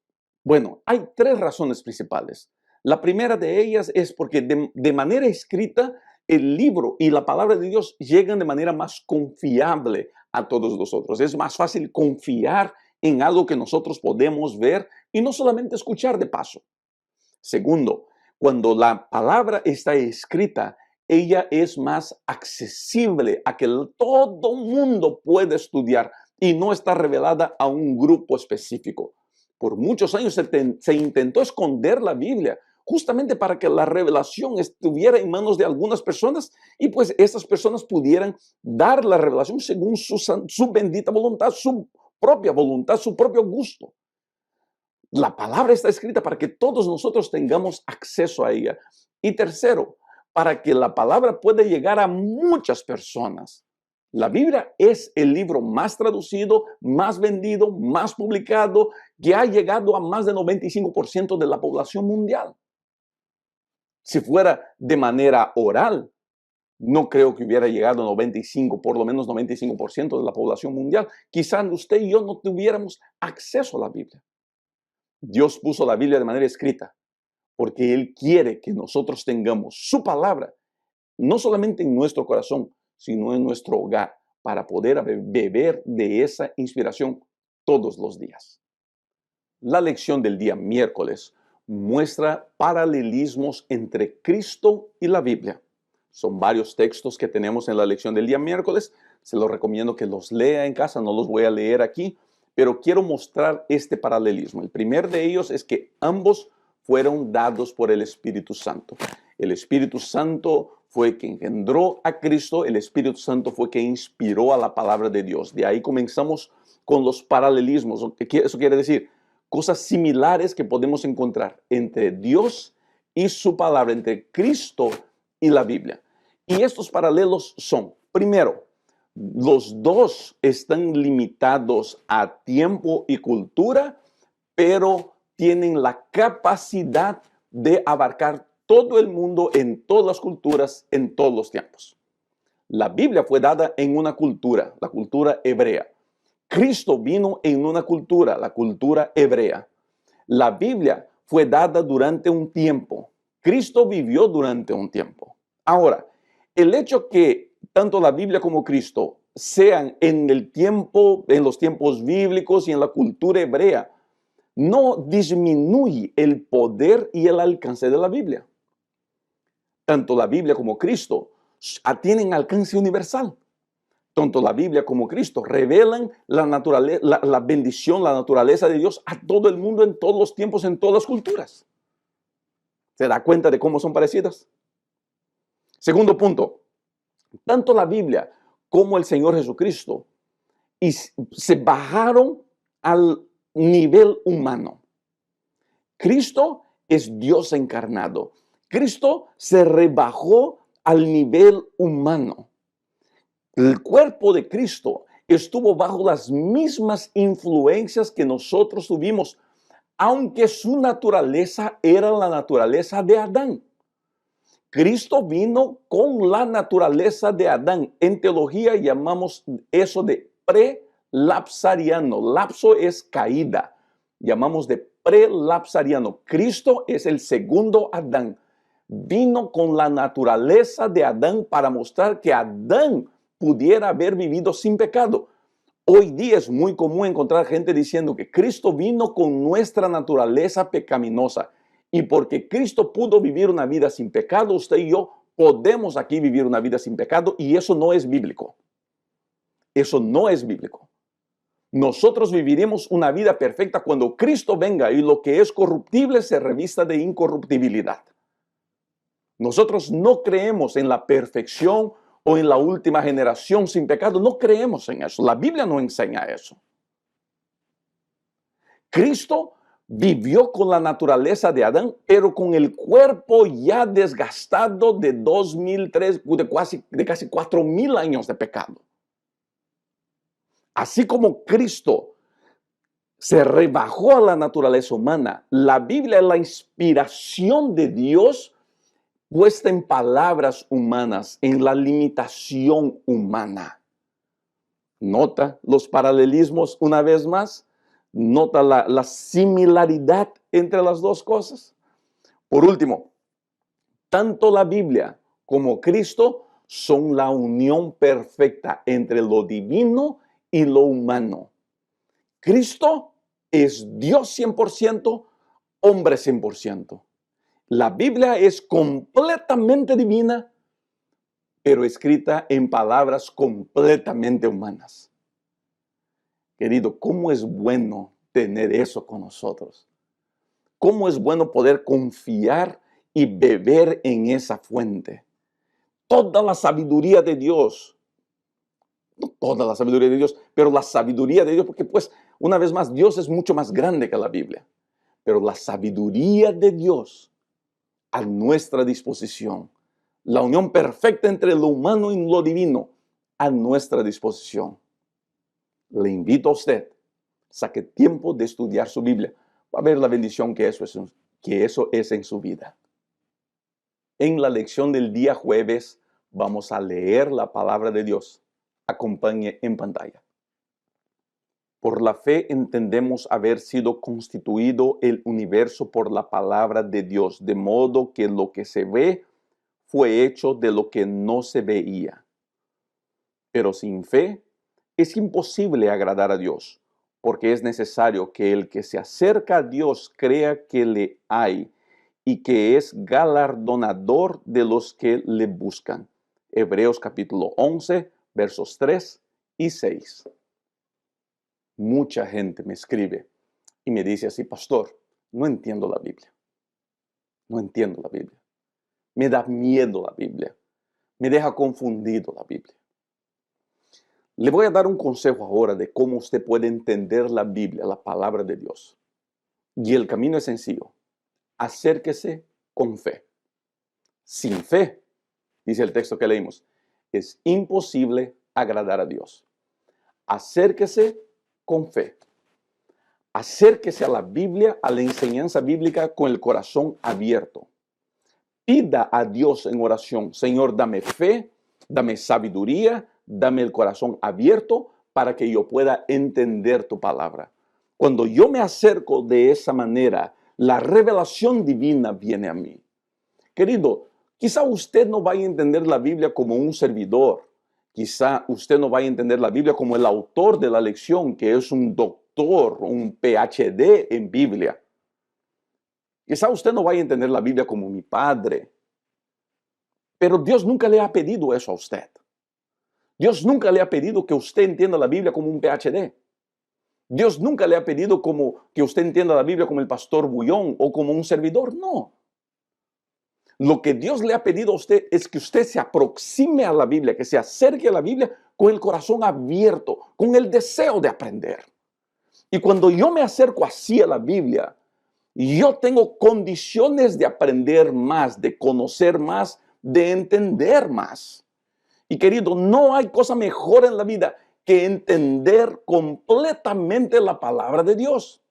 Bueno, hay tres razones principales. La primera de ellas es porque de manera escrita el libro y la palabra de Dios llegan de manera más confiable a todos nosotros. Es más fácil confiar en algo que nosotros podemos ver y no solamente escuchar de paso. Segundo, cuando la palabra está escrita, ella es más accesible a que todo mundo pueda estudiar y no está revelada a un grupo específico. Por muchos años se intentó esconder la Biblia justamente para que la revelación estuviera en manos de algunas personas y pues esas personas pudieran dar la revelación según su bendita voluntad, su propia voluntad, su propio gusto. La palabra está escrita para que todos nosotros tengamos acceso a ella. Y tercero, para que la palabra pueda llegar a muchas personas. La Biblia es el libro más traducido, más vendido, más publicado, que ha llegado a más del 95% de la población mundial. Si fuera de manera oral, no creo que hubiera llegado a 95, por lo menos 95% de la población mundial. Quizás usted y yo no tuviéramos acceso a la Biblia. Dios puso la Biblia de manera escrita porque Él quiere que nosotros tengamos su palabra, no solamente en nuestro corazón, sino en nuestro hogar, para poder beber de esa inspiración todos los días. La lección del día miércoles muestra paralelismos entre Cristo y la Biblia. Son varios textos que tenemos en la lección del día miércoles. Se los recomiendo que los lea en casa, no los voy a leer aquí, pero quiero mostrar este paralelismo. El primer de ellos es que ambos fueron dados por el Espíritu Santo. El Espíritu Santo fue quien engendró a Cristo, el Espíritu Santo fue quien inspiró a la palabra de Dios. De ahí comenzamos con los paralelismos. Eso quiere decir cosas similares que podemos encontrar entre Dios y su palabra, entre Cristo y la Biblia. Y estos paralelos son, primero, los dos están limitados a tiempo y cultura, pero tienen la capacidad de abarcar todo el mundo en todas las culturas, en todos los tiempos. La Biblia fue dada en una cultura, la cultura hebrea. Cristo vino en una cultura, la cultura hebrea. La Biblia fue dada durante un tiempo. Cristo vivió durante un tiempo. Ahora, el hecho que tanto la Biblia como Cristo sean en los tiempos bíblicos y en la cultura hebrea, no disminuye el poder y el alcance de la Biblia. Tanto la Biblia como Cristo tienen alcance universal. Tanto la Biblia como Cristo revelan la bendición, la naturaleza de Dios a todo el mundo, en todos los tiempos, en todas las culturas. ¿Se da cuenta de cómo son parecidas? Segundo punto, tanto la Biblia como el Señor Jesucristo se bajaron al nivel humano. Cristo es Dios encarnado. Cristo se rebajó al nivel humano. El cuerpo de Cristo estuvo bajo las mismas influencias que nosotros tuvimos, aunque su naturaleza era la naturaleza de Adán. Cristo vino con la naturaleza de Adán. En teología llamamos eso de prelapsariano. Lapso es caída. Llamamos de prelapsariano. Cristo es el segundo Adán. Vino con la naturaleza de Adán para mostrar que Adán pudiera haber vivido sin pecado. Hoy día es muy común encontrar gente diciendo que Cristo vino con nuestra naturaleza pecaminosa. Y porque Cristo pudo vivir una vida sin pecado, usted y yo podemos aquí vivir una vida sin pecado, y eso no es bíblico. Eso no es bíblico. Nosotros viviremos una vida perfecta cuando Cristo venga y lo que es corruptible se revista de incorruptibilidad. Nosotros no creemos en la perfección o en la última generación sin pecado. No creemos en eso. La Biblia no enseña eso. Cristo vivió con la naturaleza de Adán, pero con el cuerpo ya desgastado de 2003, de casi 4000 años de pecado. Así como Cristo se rebajó a la naturaleza humana, la Biblia es la inspiración de Dios puesta en palabras humanas, en la limitación humana. Nota los paralelismos una vez más. Nota la similaridad entre las dos cosas. Por último, tanto la Biblia como Cristo son la unión perfecta entre lo divino y lo humano. Cristo es Dios 100%, hombre 100%. La Biblia es completamente divina, pero escrita en palabras completamente humanas. Querido, ¿cómo es bueno tener eso con nosotros? ¿Cómo es bueno poder confiar y beber en esa fuente? Toda la sabiduría de Dios, no toda la sabiduría de Dios, pero la sabiduría de Dios, porque pues, una vez más, Dios es mucho más grande que la Biblia. Pero la sabiduría de Dios a nuestra disposición. La unión perfecta entre lo humano y lo divino a nuestra disposición. Le invito a usted, saque tiempo de estudiar su Biblia. Va a ver la bendición que eso es en su vida. En la lección del día jueves vamos a leer la palabra de Dios. Acompañe en pantalla. Por la fe entendemos haber sido constituido el universo por la palabra de Dios, de modo que lo que se ve fue hecho de lo que no se veía. Pero sin fe es imposible agradar a Dios, porque es necesario que el que se acerca a Dios crea que le hay y que es galardonador de los que le buscan. Hebreos capítulo 11, versos 3 y 6. Mucha gente me escribe y me dice así: pastor, no entiendo la Biblia. No entiendo la Biblia. Me da miedo la Biblia. Me deja confundido la Biblia. Le voy a dar un consejo ahora de cómo usted puede entender la Biblia, la palabra de Dios. Y el camino es sencillo. Acérquese con fe. Sin fe, dice el texto que leímos, es imposible agradar a Dios. Acérquese con fe. Acérquese a la Biblia, a la enseñanza bíblica con el corazón abierto. Pida a Dios en oración: Señor, dame fe, dame sabiduría, dame el corazón abierto para que yo pueda entender tu palabra. Cuando yo me acerco de esa manera, la revelación divina viene a mí. Querido, quizá usted no vaya a entender la Biblia como un servidor. Quizá usted no vaya a entender la Biblia como el autor de la lección, que es un doctor doctor, un PhD en Biblia. Quizá usted no vaya a entender la Biblia como mi padre, pero Dios nunca le ha pedido eso a usted. Dios nunca le ha pedido que usted entienda la Biblia como un PhD. Dios nunca le ha pedido que usted entienda la Biblia como el pastor Bullón o como un servidor. No. Lo que Dios le ha pedido a usted es que usted se aproxime a la Biblia, que se acerque a la Biblia con el corazón abierto, con el deseo de aprender. Y cuando yo me acerco así a la Biblia, yo tengo condiciones de aprender más, de conocer más, de entender más. Y querido, no hay cosa mejor en la vida que entender completamente la palabra de Dios.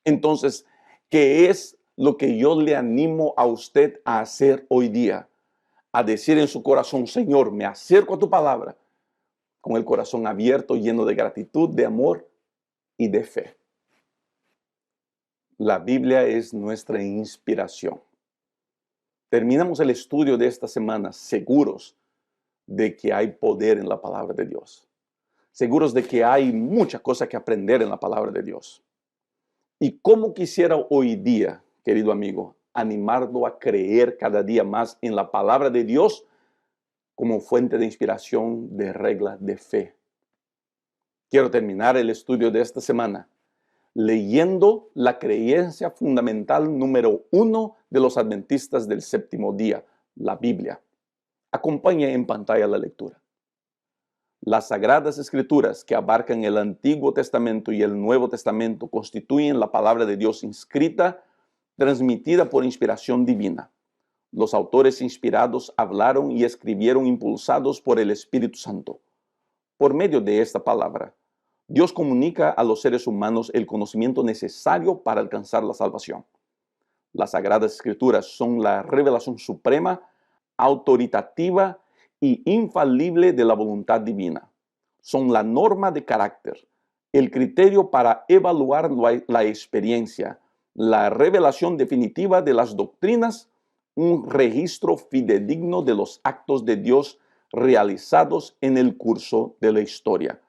Entonces, ¿qué es lo que yo le animo a usted a hacer hoy día? A decir en su corazón: Señor, me acerco a tu palabra con el corazón abierto, lleno de gratitud, de amor y de fe. La Biblia es nuestra inspiración. Terminamos el estudio de esta semana seguros de que hay poder en la palabra de Dios. Seguros de que hay mucha cosa que aprender en la palabra de Dios. Y cómo quisiera hoy día, querido amigo, animarlo a creer cada día más en la palabra de Dios como fuente de inspiración, de regla, de fe. Quiero terminar el estudio de esta semana leyendo la creencia fundamental número 1 de los adventistas del séptimo día, la Biblia. Acompañe en pantalla la lectura. Las Sagradas Escrituras, que abarcan el Antiguo Testamento y el Nuevo Testamento, constituyen la palabra de Dios inscrita, transmitida por inspiración divina. Los autores inspirados hablaron y escribieron impulsados por el Espíritu Santo. Por medio de esta palabra, Dios comunica a los seres humanos el conocimiento necesario para alcanzar la salvación. Las Sagradas Escrituras son la revelación suprema, autoritativa y infalible de la voluntad divina. Son la norma de carácter, el criterio para evaluar la experiencia, la revelación definitiva de las doctrinas, un registro fidedigno de los actos de Dios realizados en el curso de la historia.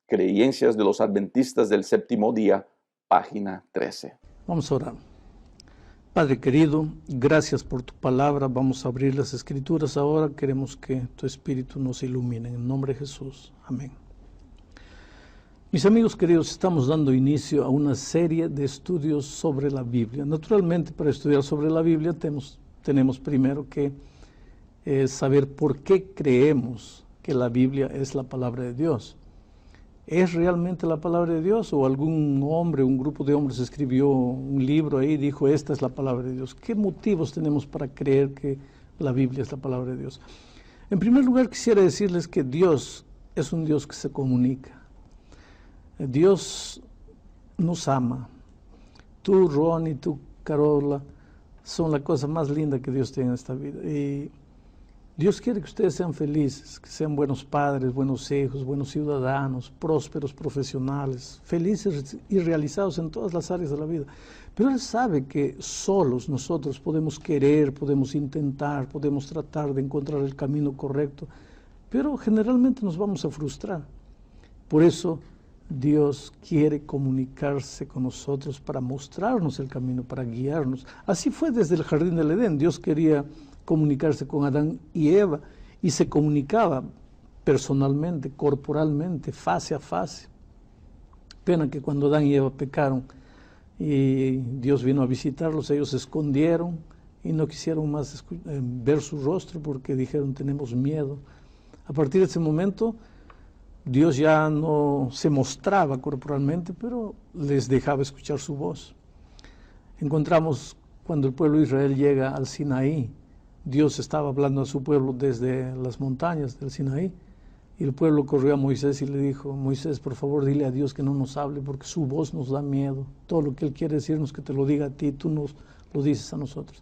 Creencias de los Adventistas del Séptimo Día, página 13. Vamos a orar. Padre querido, gracias por tu palabra. Vamos a abrir las Escrituras ahora. Queremos que tu Espíritu nos ilumine. En el nombre de Jesús. Amén. Mis amigos queridos, estamos dando inicio a una serie de estudios sobre la Biblia. Naturalmente, para estudiar sobre la Biblia tenemos primero que saber por qué creemos que la Biblia es la palabra de Dios. ¿Es realmente la palabra de Dios? ¿O algún hombre, un grupo de hombres escribió un libro ahí y dijo, esta es la palabra de Dios? ¿Qué motivos tenemos para creer que la Biblia es la palabra de Dios? En primer lugar, quisiera decirles que Dios es un Dios que se comunica. Dios nos ama. Tú, Ronnie, tú, Carola, son la cosa más linda que Dios tiene en esta vida. Y Dios quiere que ustedes sean felices, que sean buenos padres, buenos hijos, buenos ciudadanos, prósperos profesionales, felices y realizados en todas las áreas de la vida. Pero Él sabe que solos nosotros podemos querer, podemos intentar, podemos tratar de encontrar el camino correcto, pero generalmente nos vamos a frustrar. Por eso Dios quiere comunicarse con nosotros para mostrarnos el camino, para guiarnos. Así fue desde el Jardín del Edén. Dios quería comunicarse con Adán y Eva y se comunicaba personalmente, corporalmente, face a face. Pena que cuando Adán y Eva pecaron y Dios vino a visitarlos, ellos se escondieron y no quisieron más ver su rostro porque dijeron, tenemos miedo. A partir de ese momento, Dios ya no se mostraba corporalmente, pero les dejaba escuchar su voz. Encontramos cuando el pueblo de Israel llega al Sinaí, Dios estaba hablando a su pueblo desde las montañas del Sinaí, y el pueblo corrió a Moisés y le dijo, Moisés, por favor, dile a Dios que no nos hable, porque su voz nos da miedo. Todo lo que Él quiere decirnos que te lo diga a ti, tú nos lo dices a nosotros.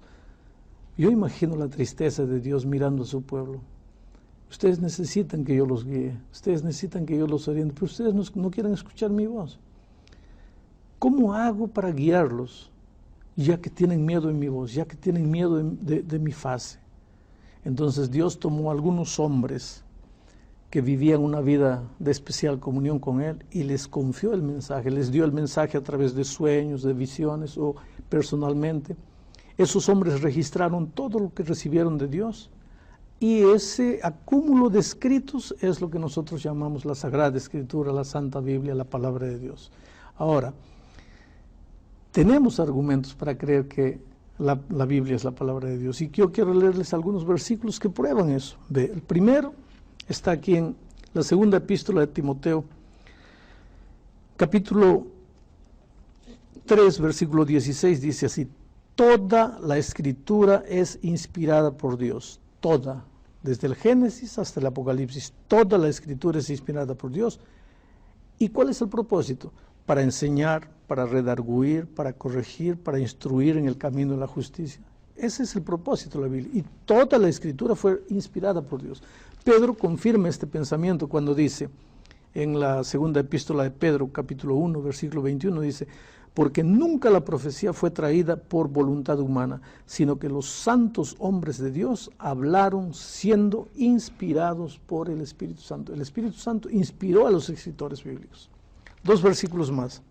Yo imagino la tristeza de Dios mirando a su pueblo. Ustedes necesitan que yo los guíe, ustedes necesitan que yo los oriente, pero ustedes no quieren escuchar mi voz. ¿Cómo hago para guiarlos? Ya que tienen miedo en mi voz, ya que tienen miedo de mi fase. Entonces Dios tomó algunos hombres que vivían una vida de especial comunión con Él y les confió el mensaje, les dio el mensaje a través de sueños, de visiones o personalmente. Esos hombres registraron todo lo que recibieron de Dios y ese acúmulo de escritos es lo que nosotros llamamos la Sagrada Escritura, la Santa Biblia, la Palabra de Dios. Ahora, tenemos argumentos para creer que la Biblia es la Palabra de Dios y yo quiero leerles algunos versículos que prueban eso. El primero está aquí en la segunda epístola de Timoteo, capítulo 3, versículo 16, dice así: toda la Escritura es inspirada por Dios, toda, desde el Génesis hasta el Apocalipsis, toda la Escritura es inspirada por Dios. ¿Y cuál es el propósito? Para enseñar, para redarguir, para corregir, para instruir en el camino de la justicia. Ese es el propósito de la Biblia. Y toda la Escritura fue inspirada por Dios. Pedro confirma este pensamiento cuando dice, en la segunda epístola de Pedro, capítulo 1, versículo 21, dice: porque nunca la profecía fue traída por voluntad humana, sino que los santos hombres de Dios hablaron siendo inspirados por el Espíritu Santo. El Espíritu Santo inspiró a los escritores bíblicos. Dos versículos más,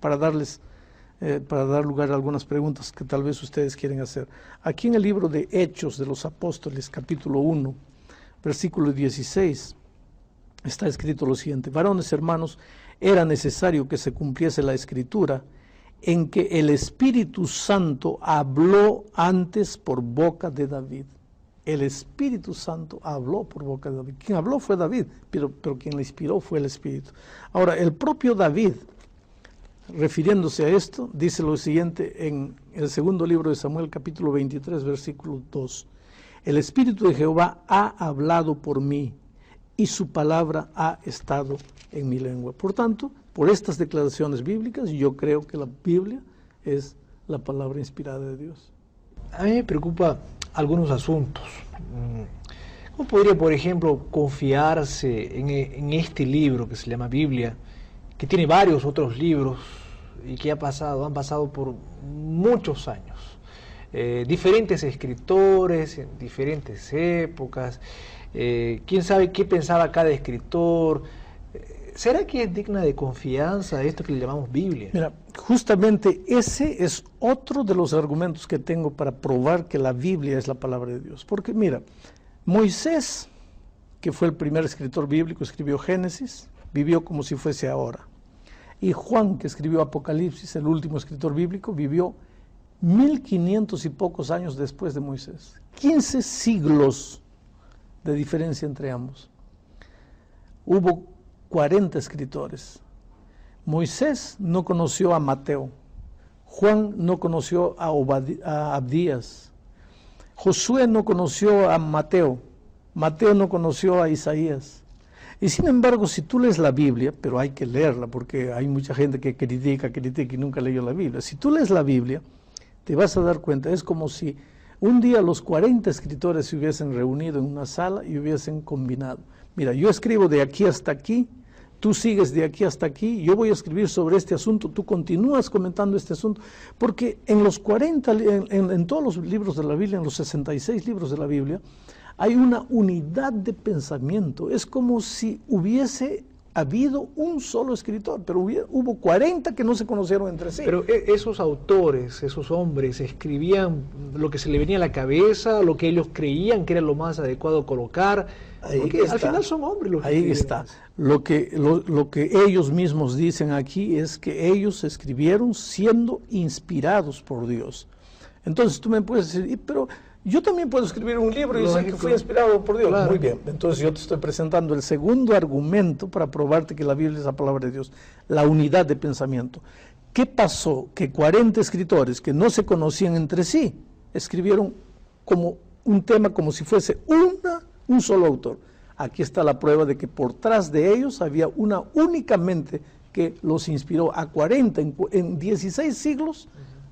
para dar lugar a algunas preguntas que tal vez ustedes quieren hacer. Aquí en el libro de Hechos de los Apóstoles, capítulo 1, versículo 16, está escrito lo siguiente: varones hermanos, era necesario que se cumpliese la Escritura, en que el Espíritu Santo habló antes por boca de David. El Espíritu Santo habló por boca de David. Quien habló fue David, pero quien le inspiró fue el Espíritu. Ahora, el propio David, refiriéndose a esto, dice lo siguiente en el segundo libro de Samuel, capítulo 23, versículo 2. El Espíritu de Jehová ha hablado por mí, y su palabra ha estado en mi lengua. Por tanto, por estas declaraciones bíblicas, yo creo que la Biblia es la palabra inspirada de Dios. A mí me preocupa algunos asuntos. ¿Cómo podría, por ejemplo, confiarse en este libro que se llama Biblia, que tiene varios otros libros y que han pasado por muchos años? Diferentes escritores, en diferentes épocas, quién sabe qué pensaba cada escritor. ¿Será que es digna de confianza esto que le llamamos Biblia? Mira, justamente ese es otro de los argumentos que tengo para probar que la Biblia es la palabra de Dios. Porque mira, Moisés, que fue el primer escritor bíblico, escribió Génesis, vivió como si fuese ahora. Y Juan, que escribió Apocalipsis, el último escritor bíblico, vivió 1500 y pocos años después de Moisés. 15 siglos de diferencia entre ambos. Hubo 40 escritores. Moisés no conoció a Mateo. Juan no conoció a Abdías. Josué no conoció a Mateo. Mateo no conoció a Isaías. Y sin embargo, si tú lees la Biblia, pero hay que leerla porque hay mucha gente que critica y nunca leyó la Biblia. Si tú lees la Biblia, te vas a dar cuenta, es como si un día los 40 escritores se hubiesen reunido en una sala y hubiesen combinado. Mira, yo escribo de aquí hasta aquí, tú sigues de aquí hasta aquí, yo voy a escribir sobre este asunto, tú continúas comentando este asunto, porque en los 40, en todos los libros de la Biblia, en los 66 libros de la Biblia, hay una unidad de pensamiento. Es como si hubiese habido un solo escritor, pero hubo 40 que no se conocieron entre sí. Pero esos autores, esos hombres, escribían lo que se le venía a la cabeza, lo que ellos creían que era lo más adecuado colocar. Porque al final son hombres los que ahí está. Lo que ellos mismos dicen aquí es que ellos escribieron siendo inspirados por Dios. Entonces tú me puedes decir, pero yo también puedo escribir un libro y decir que fui inspirado por Dios. Claro. Muy bien, entonces yo te estoy presentando el segundo argumento para probarte que la Biblia es la palabra de Dios, la unidad de pensamiento. ¿Qué pasó? Que 40 escritores que no se conocían entre sí escribieron como un tema como si fuese un solo autor. Aquí está la prueba de que por tras de ellos había una única mente que los inspiró a 40 en 16 siglos.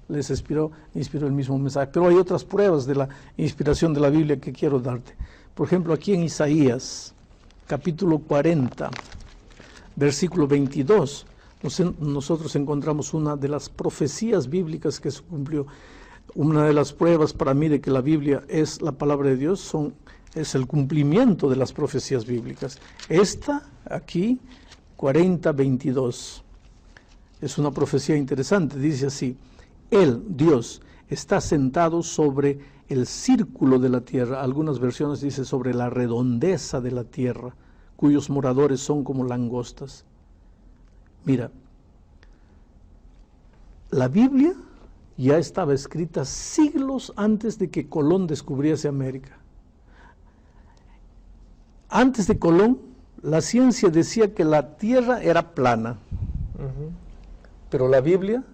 Les inspiró el mismo mensaje. Pero hay otras pruebas de la inspiración de la Biblia que quiero darte. Por ejemplo, aquí en Isaías, capítulo 40, versículo 22, nosotros encontramos una de las profecías bíblicas que se cumplió. Una de las pruebas para mí de que la Biblia es la palabra de Dios son es el cumplimiento de las profecías bíblicas. Esta aquí, 40:22, es una profecía interesante, dice así: Él, Dios, está sentado sobre el círculo de la tierra. Algunas versiones dicen sobre la redondeza de la tierra, cuyos moradores son como langostas. Mira, la Biblia ya estaba escrita siglos antes de que Colón descubriese América. Antes de Colón, la ciencia decía que la tierra era plana. Pero la Biblia,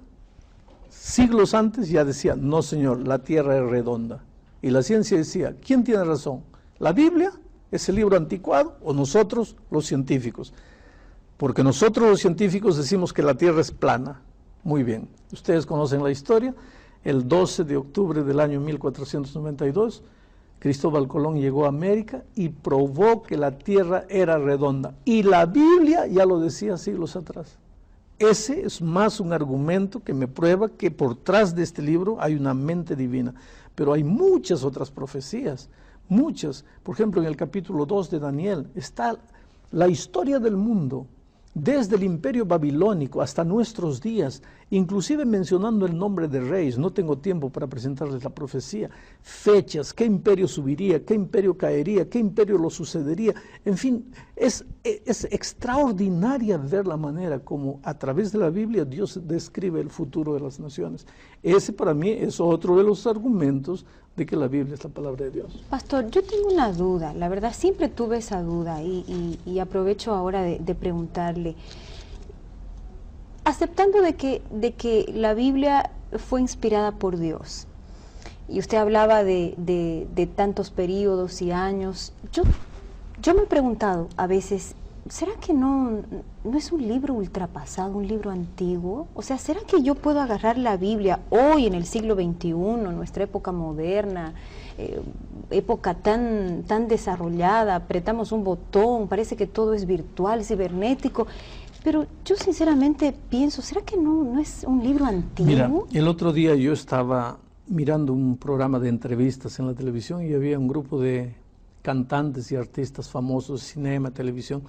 siglos antes, ya decía: no, señor, la tierra es redonda. Y la ciencia decía: ¿quién tiene razón? ¿La Biblia, ese libro anticuado, o nosotros, los científicos? Porque nosotros, los científicos, decimos que la tierra es plana. Muy bien, ustedes conocen la historia. El 12 de octubre del año 1492, Cristóbal Colón llegó a América y probó que la tierra era redonda. Y la Biblia ya lo decía siglos atrás. Ese es más un argumento que me prueba que por detrás de este libro hay una mente divina. Pero hay muchas otras profecías, muchas. Por ejemplo, en el capítulo 2 de Daniel está la historia del mundo, desde el imperio babilónico hasta nuestros días, inclusive mencionando el nombre de reyes. No tengo tiempo para presentarles la profecía, fechas, qué imperio subiría, qué imperio caería, qué imperio lo sucedería. En fin, es extraordinaria ver la manera como a través de la Biblia Dios describe el futuro de las naciones. Ese para mí es otro de los argumentos de que la Biblia es la palabra de Dios. Pastor, yo tengo una duda, la verdad siempre tuve esa duda y aprovecho ahora de preguntarle, aceptando de que la Biblia fue inspirada por Dios, y usted hablaba de tantos periodos y años, yo me he preguntado a veces, ¿será que no es un libro ultrapasado, un libro antiguo? O sea, ¿será que yo puedo agarrar la Biblia hoy en el siglo XXI, nuestra época moderna, época tan desarrollada, apretamos un botón, parece que todo es virtual, cibernético, pero yo sinceramente pienso, ¿será que no es un libro antiguo? Mira, el otro día yo estaba mirando un programa de entrevistas en la televisión y había un grupo de cantantes y artistas famosos, cinema, televisión,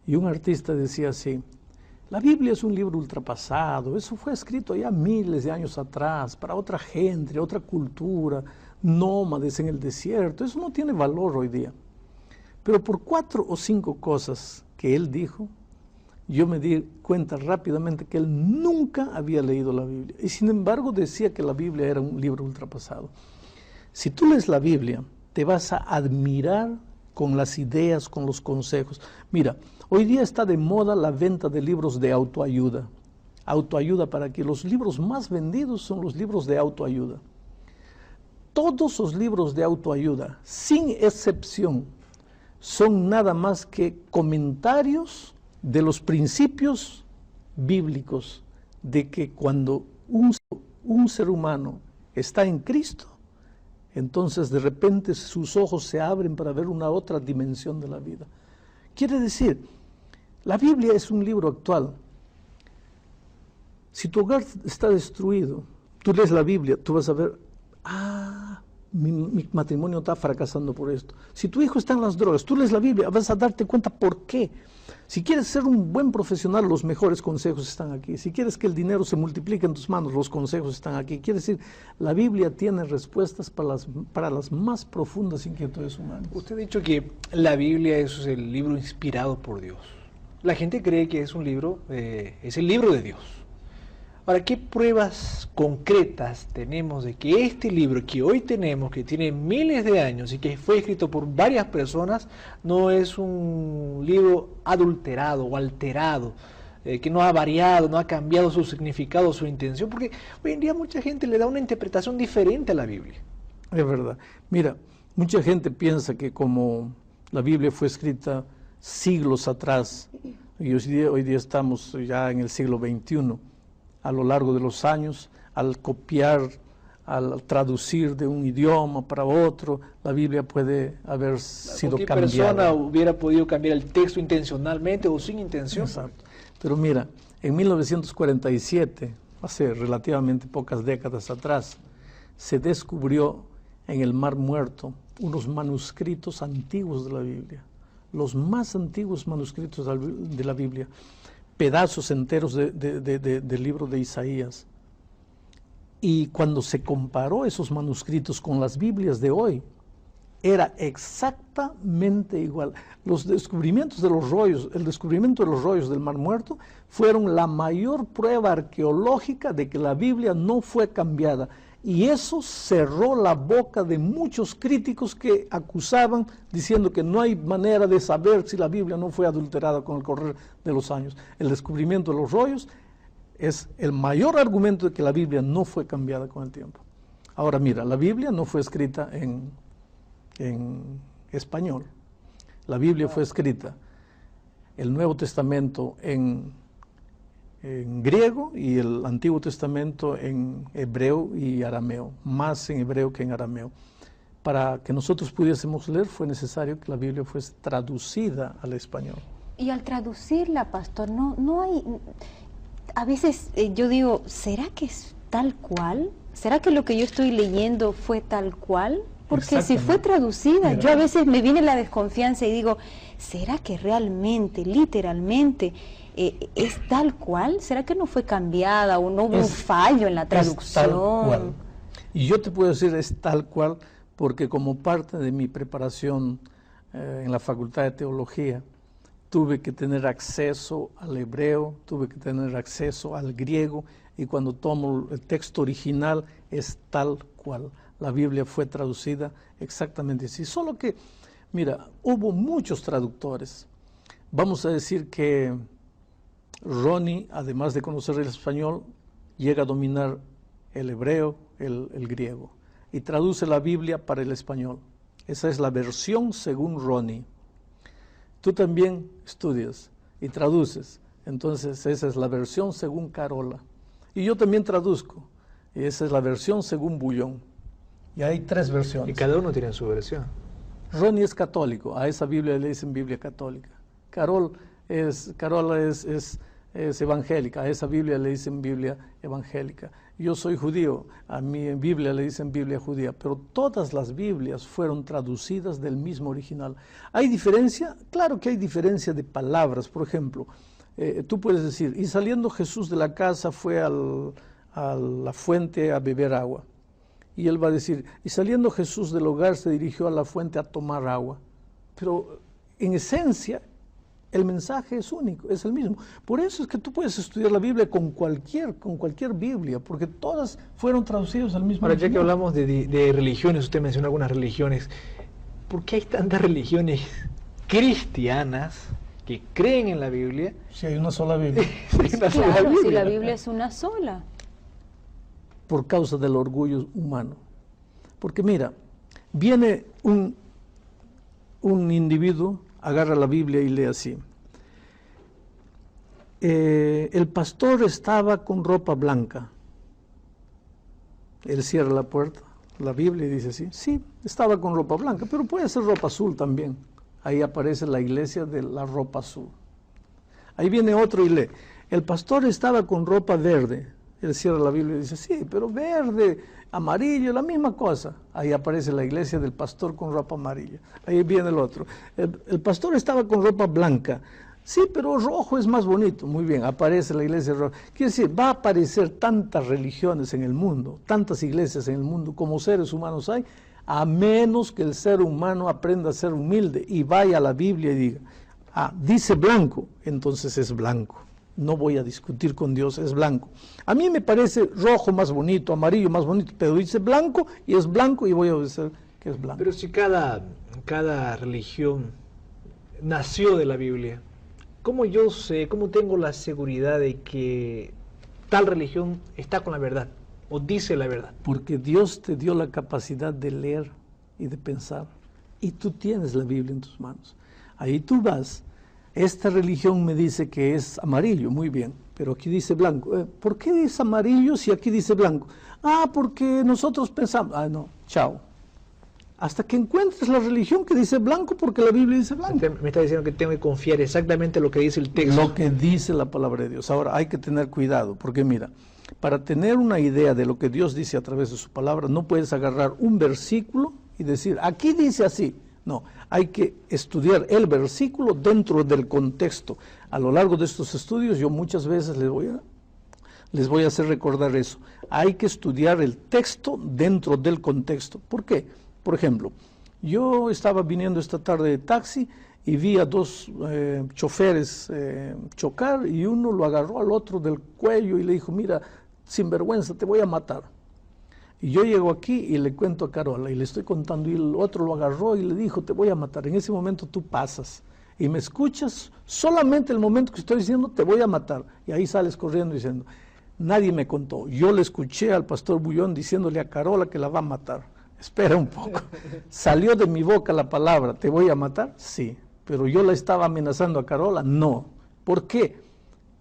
y un artista decía así: la Biblia es un libro ultrapasado, eso fue escrito ya miles de años atrás, para otra gente, otra cultura, nómades en el desierto, eso no tiene valor hoy día. Pero por 4 o 5 cosas que él dijo, yo me di cuenta rápidamente que él nunca había leído la Biblia, y sin embargo decía que la Biblia era un libro ultrapasado. Si tú lees la Biblia, te vas a admirar con las ideas, con los consejos. Mira, hoy día está de moda la venta de libros de autoayuda. Autoayuda, para que los libros más vendidos son los libros de autoayuda. Todos los libros de autoayuda, sin excepción, son nada más que comentarios de los principios bíblicos, de que cuando un ser humano está en Cristo, entonces de repente sus ojos se abren para ver una otra dimensión de la vida. Quiere decir, la Biblia es un libro actual. Si tu hogar está destruido, tú lees la Biblia, tú vas a ver, mi matrimonio está fracasando por esto. Si tu hijo está en las drogas, tú lees la Biblia, vas a darte cuenta por qué. Si quieres ser un buen profesional, los mejores consejos están aquí. Si quieres que el dinero se multiplique en tus manos, los consejos están aquí. Quiere decir, la Biblia tiene respuestas para las más profundas inquietudes humanas. Usted ha dicho que la Biblia es el libro inspirado por Dios. La gente cree que es un libro, es el libro de Dios. Ahora, ¿qué pruebas concretas tenemos de que este libro que hoy tenemos, que tiene miles de años y que fue escrito por varias personas, no es un libro adulterado o alterado, que no ha variado, no ha cambiado su significado, su intención? Porque hoy en día mucha gente le da una interpretación diferente a la Biblia. Es verdad. Mira, mucha gente piensa que como la Biblia fue escrita siglos atrás, y hoy día estamos ya en el siglo XXI, a lo largo de los años, al copiar, al traducir de un idioma para otro, la Biblia puede haber sido cambiada. Cualquier persona hubiera podido cambiar el texto intencionalmente o sin intención. Exacto. Pero mira, en 1947, hace relativamente pocas décadas atrás, se descubrió en el Mar Muerto unos manuscritos antiguos de la Biblia, los más antiguos manuscritos de la Biblia, pedazos enteros del libro de Isaías. Y cuando se comparó esos manuscritos con las Biblias de hoy, era exactamente igual. Los descubrimientos de los rollos, el descubrimiento de los rollos del Mar Muerto fueron la mayor prueba arqueológica de que la Biblia no fue cambiada. Y eso cerró la boca de muchos críticos que acusaban, diciendo que no hay manera de saber si la Biblia no fue adulterada con el correr de los años. El descubrimiento de los rollos es el mayor argumento de que la Biblia no fue cambiada con el tiempo. Ahora mira, la Biblia no fue escrita en español. La Biblia fue escrita, el Nuevo Testamento en griego y el Antiguo Testamento en hebreo y arameo, más en hebreo que en arameo. Para que nosotros pudiésemos leer fue necesario que la Biblia fuese traducida al español. Y al traducirla, pastor, no hay... A veces yo digo, ¿será que es tal cual? ¿Será que lo que yo estoy leyendo fue tal cual? Porque si fue traducida, yo a veces me viene la desconfianza y digo, ¿será que realmente, literalmente, es tal cual? ¿Será que no fue cambiada o no hubo un fallo en la traducción? Es tal cual. Y yo te puedo decir es tal cual porque como parte de mi preparación en la Facultad de Teología, tuve que tener acceso al hebreo, tuve que tener acceso al griego, y cuando tomo el texto original es tal cual. La Biblia fue traducida exactamente así. Solo que, mira, hubo muchos traductores. Vamos a decir que Ronnie, además de conocer el español, llega a dominar el hebreo, el griego, y traduce la Biblia para el español. Esa es la versión según Ronnie. Tú también estudias y traduces, entonces esa es la versión según Carola. Y yo también traduzco, y esa es la versión según Bullón. Y hay 3 versiones. Y cada uno tiene su versión. Ronnie es católico, a esa Biblia le dicen Biblia católica. Carola es evangélica, a esa Biblia le dicen Biblia evangélica. Yo soy judío, a mi Biblia le dicen Biblia judía, pero todas las Biblias fueron traducidas del mismo original. ¿Hay diferencia? Claro que hay diferencia de palabras. Por ejemplo, tú puedes decir, y saliendo Jesús de la casa fue a la fuente a beber agua. Y él va a decir, y saliendo Jesús del hogar se dirigió a la fuente a tomar agua. Pero en esencia, el mensaje es único, es el mismo. Por eso es que tú puedes estudiar la Biblia con cualquier Biblia, porque todas fueron traducidas al mismo tiempo. Ahora, ya que tiempo. hablamos de religiones, usted mencionó algunas religiones, ¿por qué hay tantas religiones cristianas que creen en la Biblia? Si hay una sola Biblia. Claro, si la Biblia es una sola. Por causa del orgullo humano. Porque mira, viene un individuo, agarra la Biblia y lee así. El pastor estaba con ropa blanca. Él cierra la puerta, la Biblia, y dice así, sí, estaba con ropa blanca, pero puede ser ropa azul también. Ahí aparece la iglesia de la ropa azul. Ahí viene otro y lee, el pastor estaba con ropa verde. Él cierra la Biblia y dice, sí, pero verde, amarillo, la misma cosa. Ahí aparece la iglesia del pastor con ropa amarilla. Ahí viene el otro. El pastor estaba con ropa blanca. Sí, pero rojo es más bonito. Muy bien, aparece la iglesia roja. Quiere decir, va a aparecer tantas religiones en el mundo, tantas iglesias en el mundo como seres humanos hay, a menos que el ser humano aprenda a ser humilde y vaya a la Biblia y diga, dice blanco, entonces es blanco. No voy a discutir con Dios, es blanco. A mí me parece rojo más bonito, amarillo más bonito, pero dice blanco y es blanco y voy a decir que es blanco. Pero si cada religión nació de la Biblia, ¿cómo yo sé, cómo tengo la seguridad de que tal religión está con la verdad o dice la verdad? Porque Dios te dio la capacidad de leer y de pensar y tú tienes la Biblia en tus manos. Ahí tú vas. Esta religión me dice que es amarillo, muy bien, pero aquí dice blanco. ¿Por qué dice amarillo si aquí dice blanco? Porque nosotros pensamos. No, chao. Hasta que encuentres la religión que dice blanco, porque la Biblia dice blanco. Me está diciendo que tengo que confiar exactamente en lo que dice el texto. Lo que dice la palabra de Dios. Ahora, hay que tener cuidado, porque mira, para tener una idea de lo que Dios dice a través de su palabra, no puedes agarrar un versículo y decir, aquí dice así. No, hay que estudiar el versículo dentro del contexto. A lo largo de estos estudios yo muchas veces les voy a hacer recordar eso. Hay que estudiar el texto dentro del contexto. ¿Por qué? Por ejemplo, yo estaba viniendo esta tarde de taxi y vi a dos choferes chocar y uno lo agarró al otro del cuello y le dijo, mira, sinvergüenza, te voy a matar. Y yo llego aquí y le cuento a Carola y le estoy contando y el otro lo agarró y le dijo, te voy a matar. En ese momento tú pasas y me escuchas solamente el momento que estoy diciendo, te voy a matar. Y ahí sales corriendo diciendo, nadie me contó. Yo le escuché al pastor Bullón diciéndole a Carola que la va a matar. Espera un poco. ¿Salió de mi boca la palabra, te voy a matar? Sí. Pero yo la estaba amenazando a Carola. No. ¿Por qué?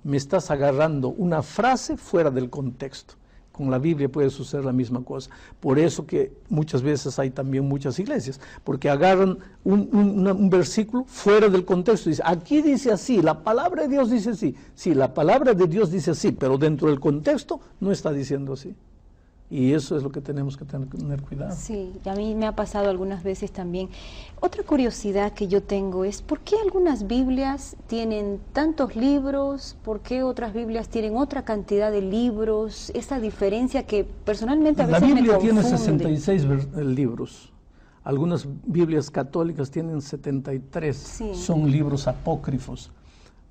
Me estás agarrando una frase fuera del contexto. Con la Biblia puede suceder la misma cosa. Por eso que muchas veces hay también muchas iglesias, porque agarran un versículo fuera del contexto. Dice, aquí dice así, la palabra de Dios dice así. Sí, la palabra de Dios dice así, pero dentro del contexto no está diciendo así. Y eso es lo que tenemos que tener cuidado. Sí, y a mí me ha pasado algunas veces también. Otra curiosidad que yo tengo es, ¿por qué algunas Biblias tienen tantos libros? ¿Por qué otras Biblias tienen otra cantidad de libros? Esa diferencia que personalmente a veces me confunde. La Biblia tiene 66 libros. Algunas Biblias católicas tienen 73. Sí. Son libros apócrifos.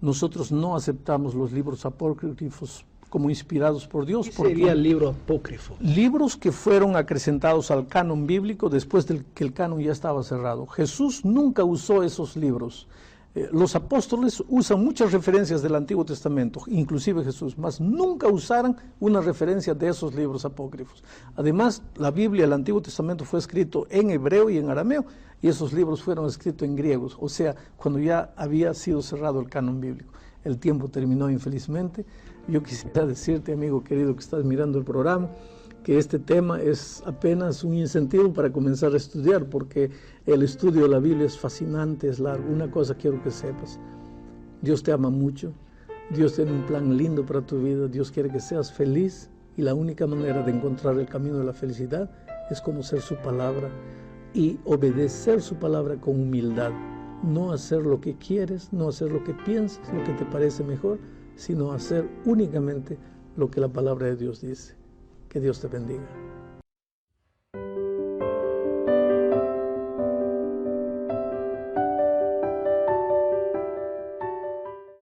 Nosotros no aceptamos los libros apócrifos como inspirados por Dios. ¿Qué sería el libro apócrifo? Libros que fueron acrecentados al canon bíblico después de que el canon ya estaba cerrado. Jesús nunca usó esos libros. Los apóstoles usan muchas referencias del Antiguo Testamento, inclusive Jesús, mas nunca usaron una referencia de esos libros apócrifos. Además, la Biblia, el Antiguo Testamento, fue escrito en hebreo y en arameo, y esos libros fueron escritos en griegos, o sea, cuando ya había sido cerrado el canon bíblico. El tiempo terminó infelizmente. Yo quisiera decirte, amigo querido que estás mirando el programa, que este tema es apenas un incentivo para comenzar a estudiar, porque el estudio de la Biblia es fascinante, es largo. Una cosa quiero que sepas, Dios te ama mucho, Dios tiene un plan lindo para tu vida, Dios quiere que seas feliz, y la única manera de encontrar el camino de la felicidad es conocer su palabra y obedecer su palabra con humildad. No hacer lo que quieres, no hacer lo que piensas, lo que te parece mejor, sino hacer únicamente lo que la palabra de Dios dice. Que Dios te bendiga.